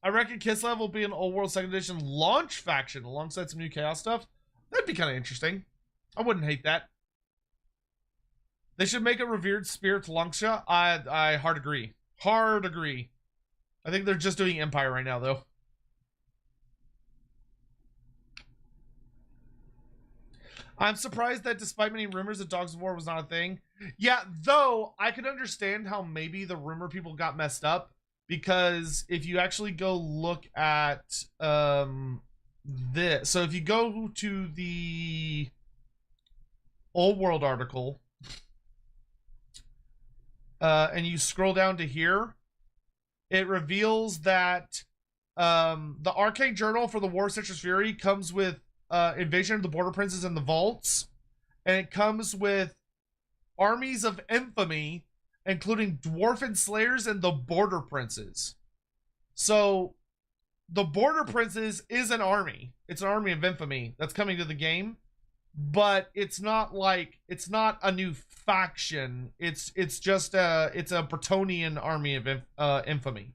I reckon Kislev will be an old world 2nd edition launch faction alongside some new chaos stuff. That'd be kind of interesting. I wouldn't hate that. They should make a revered spirit Langsha. I hard agree. Hard agree. I think they're just doing Empire right now, though. I'm surprised that despite many rumors that Dogs of War was not a thing. Yeah, though, I could understand how maybe the rumor people got messed up. Because if you actually go look at this. So if you go to the Old World article. And you scroll down to here, it reveals that the Arcane Journal for the War of Citrus Fury comes with Invasion of the Border Princes and the Vaults, and it comes with Armies of Infamy, including Dwarf Slayers and the Border Princes. So, the Border Princes is an army. It's an army of infamy that's coming to the game. But it's not like, it's not a new faction. It's just it's a Bretonian army of infamy.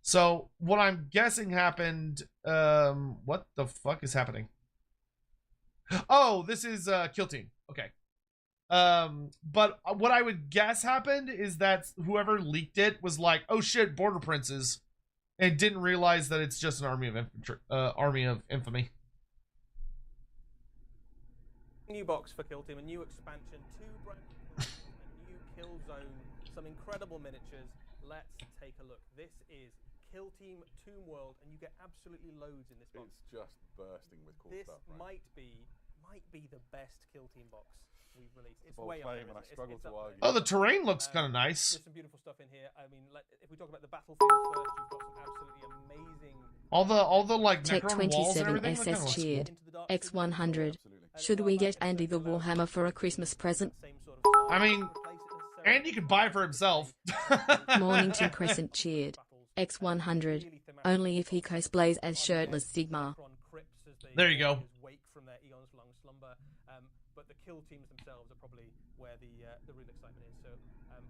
So what I'm guessing happened, what the fuck is happening? Oh, this is Kill Team. Okay. But what I would guess happened is that whoever leaked it was like, oh shit, Border Princes, and didn't realize that it's just an army of infamy. New box for Kill Team, a new expansion, 2 brand new, a new kill zone, some incredible miniatures. Let's take a look. This is Kill Team Tomb World, and you get absolutely loads in this box. It's just bursting with cool stuff. This might be the best Kill Team box we've released. It's Bold way up claim, there. and I struggle to argue. Oh, the terrain looks kind of nice. There's some beautiful stuff in here. I mean, if we talk about the battlefield first, you've got some absolutely amazing. All the like Tech Necron walls and 27 everything. SS cheered. X100. Should we get Andy the Warhammer for a Christmas present? I mean, Andy could buy for himself. Mornington Crescent cheered. X100. Only if he cosplays as shirtless Sigmar. There you go. But the kill teams themselves are probably where the real excitement is. So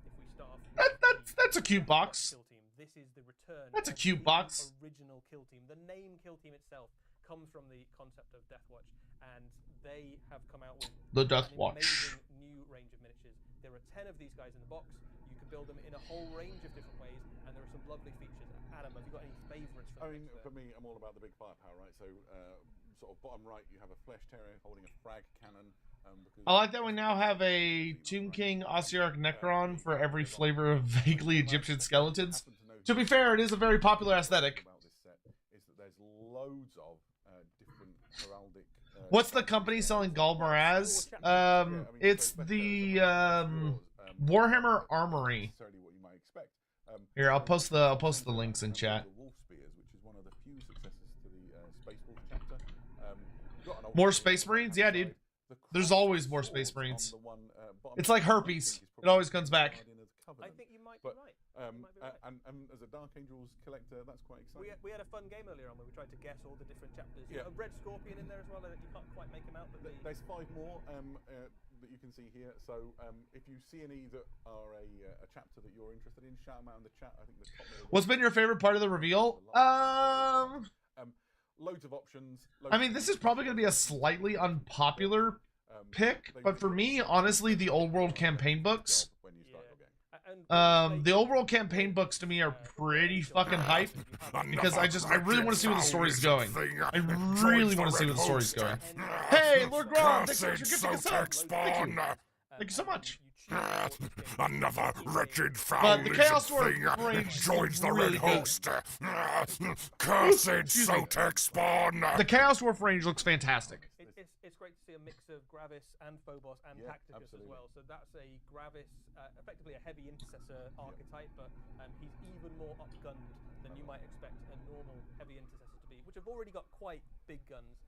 if we start off, that's a cute box. This is the return. That's a of cute the box. Original Kill Team. The name Kill Team itself comes from the concept of Deathwatch, and they have come out with The an Deathwatch. amazing new range of miniatures. There are 10 of these guys in the box. You can build them in a whole range of different ways, and there are some lovely features. Adam, have you got any favourites for I mean, the for me, I'm all about the big firepower, right? So, sort of bottom right, you have a Flesh Terrier holding a frag cannon. Because I like that we now have a Tomb King Ossiarch Necron for every flavor of vaguely Egyptian skeletons. To be fair, it is a very popular aesthetic. About this set is that there's loads of different heraldic. What's the company selling Galmaraz? It's the Warhammer Armory. What you might expect. Here, I'll post the links in chat. The Wolf Spears, which is one of the few successors to the Space Wolf chapter. More Space Marines? Yeah, dude. There's always more Space Marines. It's like herpes. It always comes back. I think you might be right. And as a Dark Angels collector, that's quite exciting. We had a fun game earlier on where we tried to guess all the different chapters. Yeah. A Red Scorpion in there as well. You can't quite make them out, but There's 5 more that you can see here. So if you see any that are a chapter that you're interested in, shout them out in the chat. I think the top middle. What's been your favorite part of the reveal? Loads of options. I mean, this is probably going to be a slightly unpopular pick, but for me, honestly, the Old World campaign books. The Old World campaign books to me are pretty fucking hype because I really want to see where the story's going. I really want to see where the story's going. Hey, Lord Grom, thank you for gifting us up. Thank you. Thank you so much. Another wretched But the Chaos foul Dwarf thing range joins is the really red good. host. Cursed Sotek spawn. The Chaos Dwarf range looks fantastic. It's great to see a mix of Gravis and Phobos and Tacticus as well. So that's a Gravis, effectively a heavy intercessor archetype, but he's even more upgunned than you might expect a normal heavy intercessor to be, which have already got quite big guns.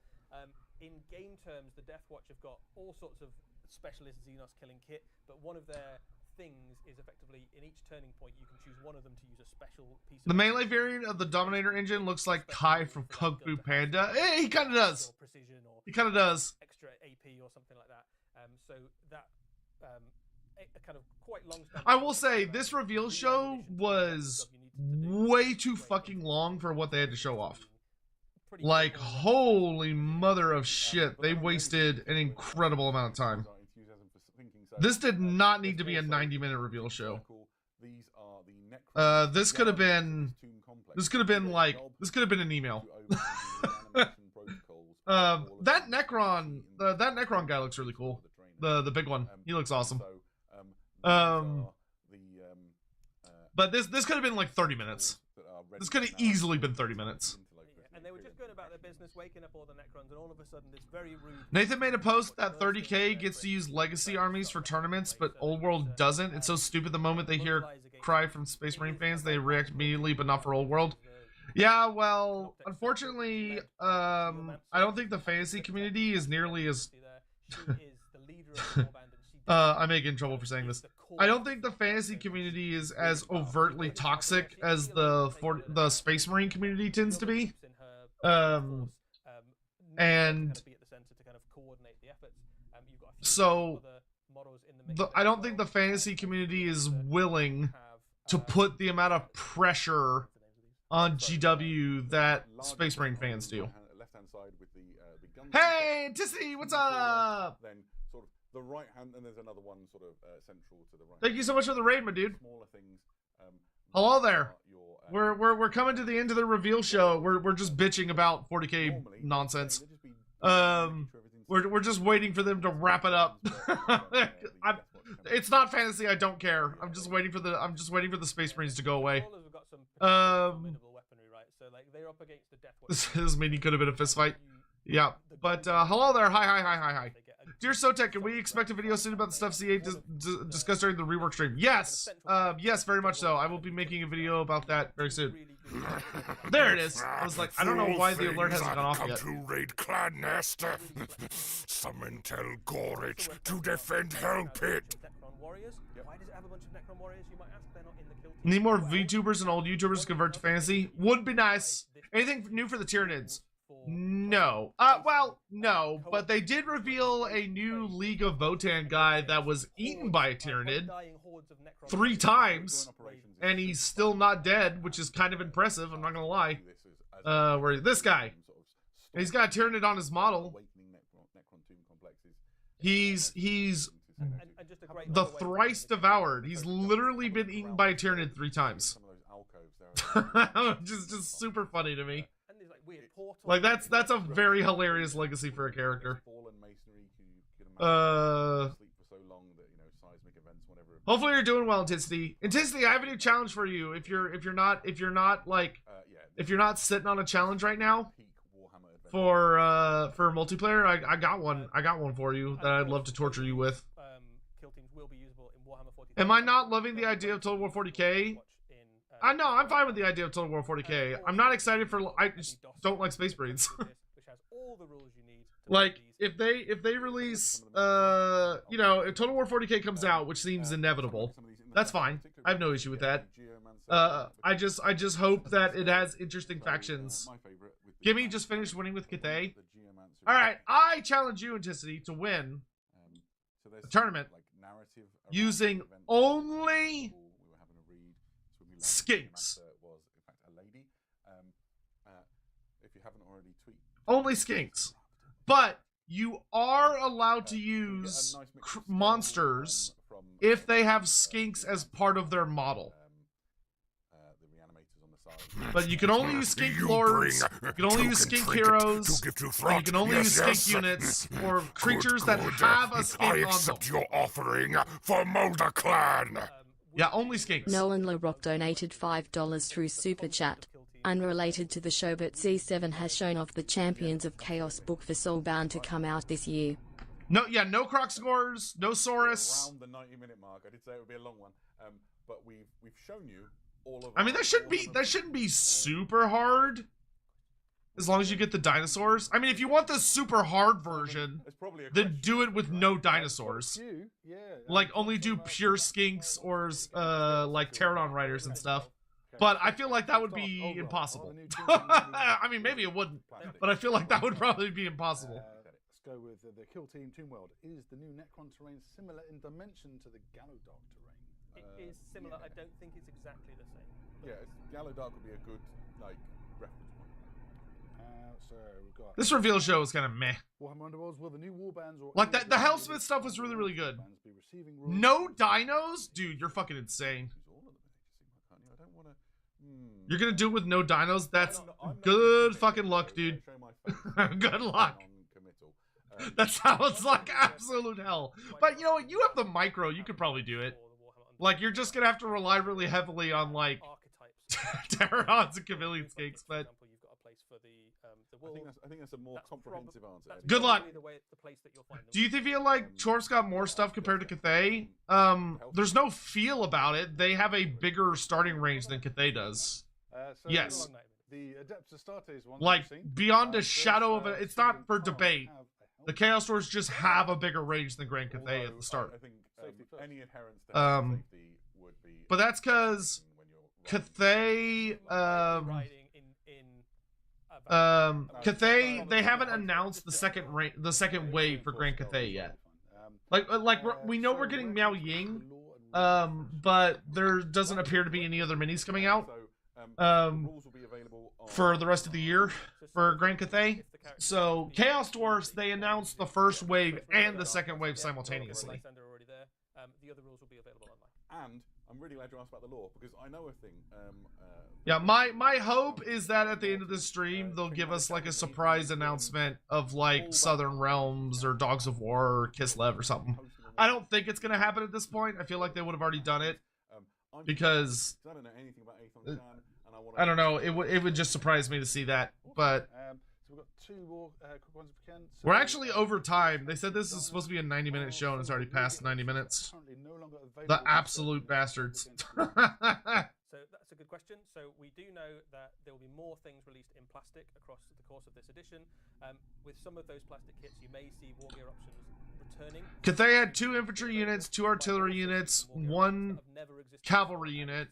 In game terms, the Deathwatch have got all sorts of specialist Xenos killing kit, but one of their things is effectively in each turning point you can choose one of them to use a special piece of The melee variant of the Dominator engine looks like Kai from Kung Fu Panda. Hey, he kind of does. Precision or He kind of does. extra AP or something like that. So that a kind of quite long. I will say this reveal show was way too fucking long for what they had to show off. Like, holy mother of shit, they wasted an incredible amount of time. This did not need to be a 90-minute reveal show. This could have been an email. That Necron guy looks really cool. The big one. He looks awesome. But this could have been like 30 minutes. This could have easily been 30 minutes. And they were just going about their business, waking up all the Necrons, and all of a sudden this very rude... Nathan made a post that 30k gets to use legacy armies for tournaments, but Old World doesn't. It's so stupid the moment they hear cry from Space Marine fans, they react immediately, but not for Old World. Yeah, well, unfortunately, I don't think the fantasy community is nearly as... I may get in trouble for saying this. I don't think the fantasy community is as overtly toxic as the Space Marine community tends to be. And so I don't think the fantasy community is willing to put the amount of pressure on GW that Space Marine fans do. Hey, Tissy, what's up? Then sort of the right hand, and there's another one sort of central to the right. Thank you so much for the raid, my dude. Smaller things. Hello there. We're coming to the end of the reveal show. We're just bitching about 40k nonsense. We're just waiting for them to wrap it up. It's not fantasy. I don't care. I'm just waiting for the Space Marines to go away. This meeting could have been a fist fight. Yeah, but hello there. Hi. Dear Sotek, can we expect a video soon about the stuff CA discussed during the rework stream? Yes, yes, very much so. I will be making a video about that very soon. There it is. I was like, I don't know why the alert hasn't gone off yet. To raid clan nest. Summon tell Gorich to defend Hell Pit. Why does it have a bunch of Necron warriors? You might ask. They're not in the kill team. Need more VTubers and old YouTubers to convert to fantasy? Would be nice. Anything new for the Tyranids? No. Well, no. But they did reveal a new League of Votan guy that was eaten by a Tyranid 3 times, and he's still not dead, which is kind of impressive. I'm not gonna lie. Where this guy? He's got a Tyranid on his model. Awakening Necron Tomb complexes. He's And just a great the other way to thrice devoured. He's literally been eaten by a Tyranid 3 times. Some of those alcoves there. just super funny to me. And there's like weird portals. Like that's a very hilarious legacy for a character. Fallen masonry. You can imagine sleep for so long that seismic events, whatever. Hopefully you're doing well, Intensity. Intensity, I have a new challenge for you. If you're not like if you're not sitting on a challenge right now Peak Warhammer adventure. for multiplayer, I got one. I got one for you that I'd love to torture you with. Kill teams will be usable in Warhammer 40K. Am I not loving the idea of Total War 40K? I know, I'm fine with the idea of Total War 40K. I'm not excited for. I just don't like Space Marines. Which has all the rules you need. Like if they release if Total War 40K comes out, which seems inevitable, that's fine. I have no issue with that. I just hope that it has interesting factions. Gimme just finished winning with Cathay. All right, I challenge you, Intensity, to win a tournament using only skinks. Only skinks. But you are allowed to use monsters if they have skinks as part of their model. But you can only use skink lords, you can only use skink heroes, and you can only use skink units or creatures that have a skink I on them. accept your offering for Mulder Clan. Yeah, only skinks. Nolan LaRock donated $5 through Super Chat. Unrelated to the show, but C7 has shown off the Champions of Chaos book for Soulbound to come out this year. No Croc scores, no Saurus. Around the 90-minute mark. I did say it would be a long one, but we've shown you all of. I mean, that shouldn't be super hard, as long as you get the dinosaurs. I mean, if you want the super hard version, then do it with no dinosaurs. Like only do pure skinks or like Pterodon riders and stuff. But I feel like that would be impossible. I mean, maybe it wouldn't, but I feel like that would probably be impossible. Let's go with the Kill Team Tomb World. Is the new Necron terrain similar in dimension to the Gallowdark terrain? It is similar. I don't think it's exactly the same. Yeah, Gallowdark would be a good reference point. So we've got This reveal show was kind of meh. Warhammer Underworlds. Will the new warbands or Like that, the Hellsmith stuff was really, really good. be receiving rules? No dinos, dude, you're fucking insane. You're gonna do it with no dinos? That's good fucking luck, dude. Good luck. That sounds like absolute hell. But you know what? You have the micro. You could probably do it. Like, you're just gonna have to rely really heavily on, like, Pterodons and chameleon skinks, but... I think that's a more comprehensive answer. Good luck. Do you feel like Chorf's got more stuff compared to Cathay? There's no feel about it. They have a bigger starting range than Cathay does. Yes. The Adeptus Astartes one. Like, beyond a shadow of it, it's not for debate. The Chaos Dwarfs just have a bigger range than Grand Cathay at the start. I think any adherence to safety would be. But that's because Cathay, Cathay, they haven't announced the second wave for Grand Cathay yet. We know we're getting Miao Ying, but there doesn't appear to be any other minis coming out for the rest of the year for Grand Cathay. So Chaos Dwarfs, they announced the first wave and the second wave simultaneously. The other rules will be available online. And I'm really glad you asked about the lore, because I know a thing. Yeah, my hope is that at the end of the stream, they'll give us like a surprise announcement of like Southern Realms or Dogs of War or Kislev or something. I don't think it's gonna happen at this point. I feel like they would have already done it because I don't know anything about Aethon Khan, and I don't know. It would just surprise me to see that. But So we've got two more quick ones if we can. So we're actually over time. They said this is supposed to be a 90-minute show, and it's already past 90 minutes. currently no longer available The absolute bastards. So that's a good question. So we do know that there will be more things released in plastic across the course of this edition. With some of those plastic kits, you may see war gear options returning. Cathay had 2 infantry units, 2 artillery units, 1 cavalry unit,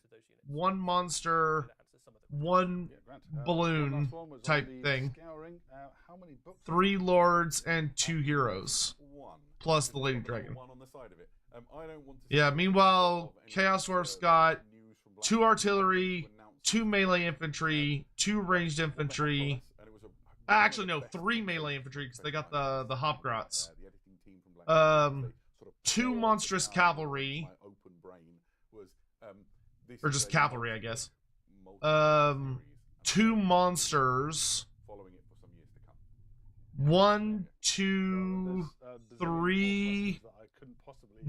1 monster, 1 balloon type thing, 3 lords, and 2 heroes, plus the Lady Dragon. Yeah, meanwhile, Chaos Dwarfs got 2 artillery, 2 melee infantry, 2 ranged infantry, Actually, no, 3 melee infantry because they got the Hopgrots. The editing team from Blank, they sort of 2 poured monstrous down cavalry, my open brain was, this or is just a cavalry, I guess. multi-series, 2 monsters, following it for some years to come. 1, 2, 3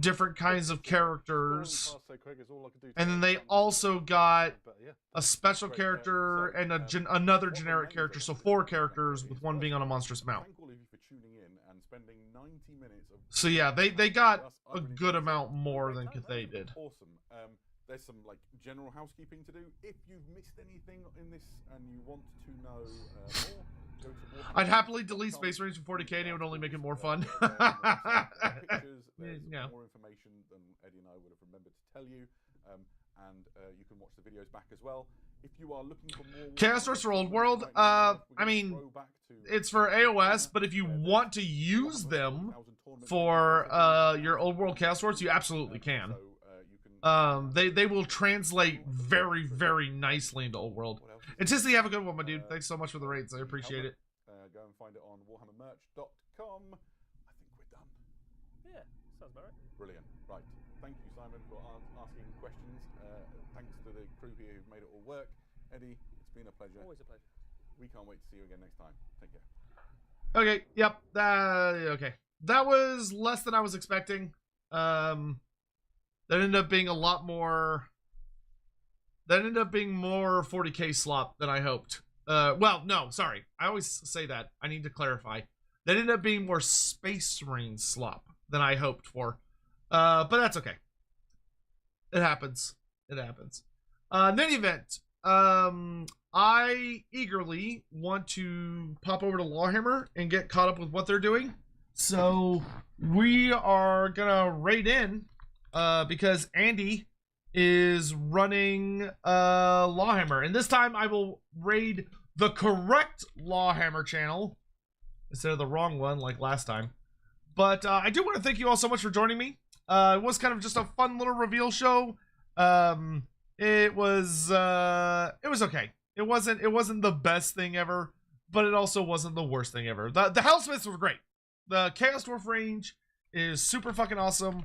different kinds of characters, and then they also got a special character and another generic character, so 4 characters with 1 being on a monstrous mount. Thank all of you for tuning in and spending 90 minutes of So yeah, they got a good amount more than Cathay did. Awesome. There's some like general housekeeping to do. If you've missed anything in this and you want to know more, go to I'd happily delete Space Marines from 40k and it would only make it more fun. pictures, there's Yeah. more information than Eddie and I would have remembered to tell you. And you can watch the videos back as well. If you are looking for more Chaos Dwarfs for Old World, I mean, it's for AOS, but if you want to use them for your Old World Chaos Dwarfs, you absolutely can. They will translate very, very nicely into Old World. And Tissy, have a good one, my dude. Thanks so much for the raids. I appreciate it. Go and find it on warhammermerch.com. I think we're done. Yeah, sounds about right. Brilliant. Right. Thank you, Simon, for asking questions. Thanks to the crew here who've made it all work. Eddie, it's been a pleasure. Always a pleasure. We can't wait to see you again next time. Take care. Okay, yep. Okay. That was less than I was expecting. That ended up being a lot more... That ended up being more 40k slop than I hoped. Well, no, sorry. I always say that. I need to clarify. That ended up being more Space Marine slop than I hoped for. But that's okay. It happens. It happens. In any event, I eagerly want to pop over to Lawhammer and get caught up with what they're doing. So we are gonna raid in because Andy is running Lawhammer, and this time I will raid the correct Lawhammer channel instead of the wrong one like last time. But I do want to thank you all so much for joining me. It was kind of just a fun little reveal show. It was okay. It wasn't the best thing ever, but it also wasn't the worst thing ever. The Hellsmiths were great. The Chaos Dwarf range is super fucking awesome.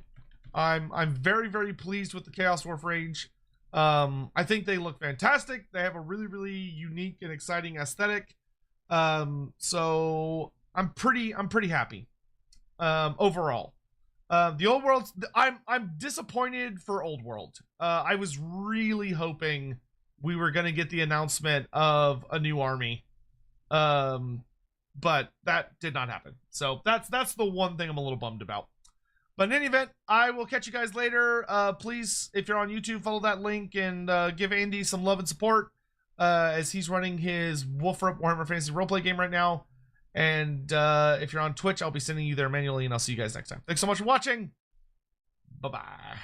I'm very, very pleased with the Chaos Dwarf range. I think they look fantastic. They have a really, really unique and exciting aesthetic. So I'm pretty happy overall. The Old World, I'm disappointed for Old World. I was really hoping we were gonna get the announcement of a new army, but that did not happen. So that's the one thing I'm a little bummed about. But in any event, I will catch you guys later. Please, if you're on YouTube, follow that link and give Andy some love and support as he's running his Wolfrup Warhammer Fantasy Roleplay game right now. And if you're on Twitch, I'll be sending you there manually, and I'll see you guys next time. Thanks so much for watching. Bye-bye.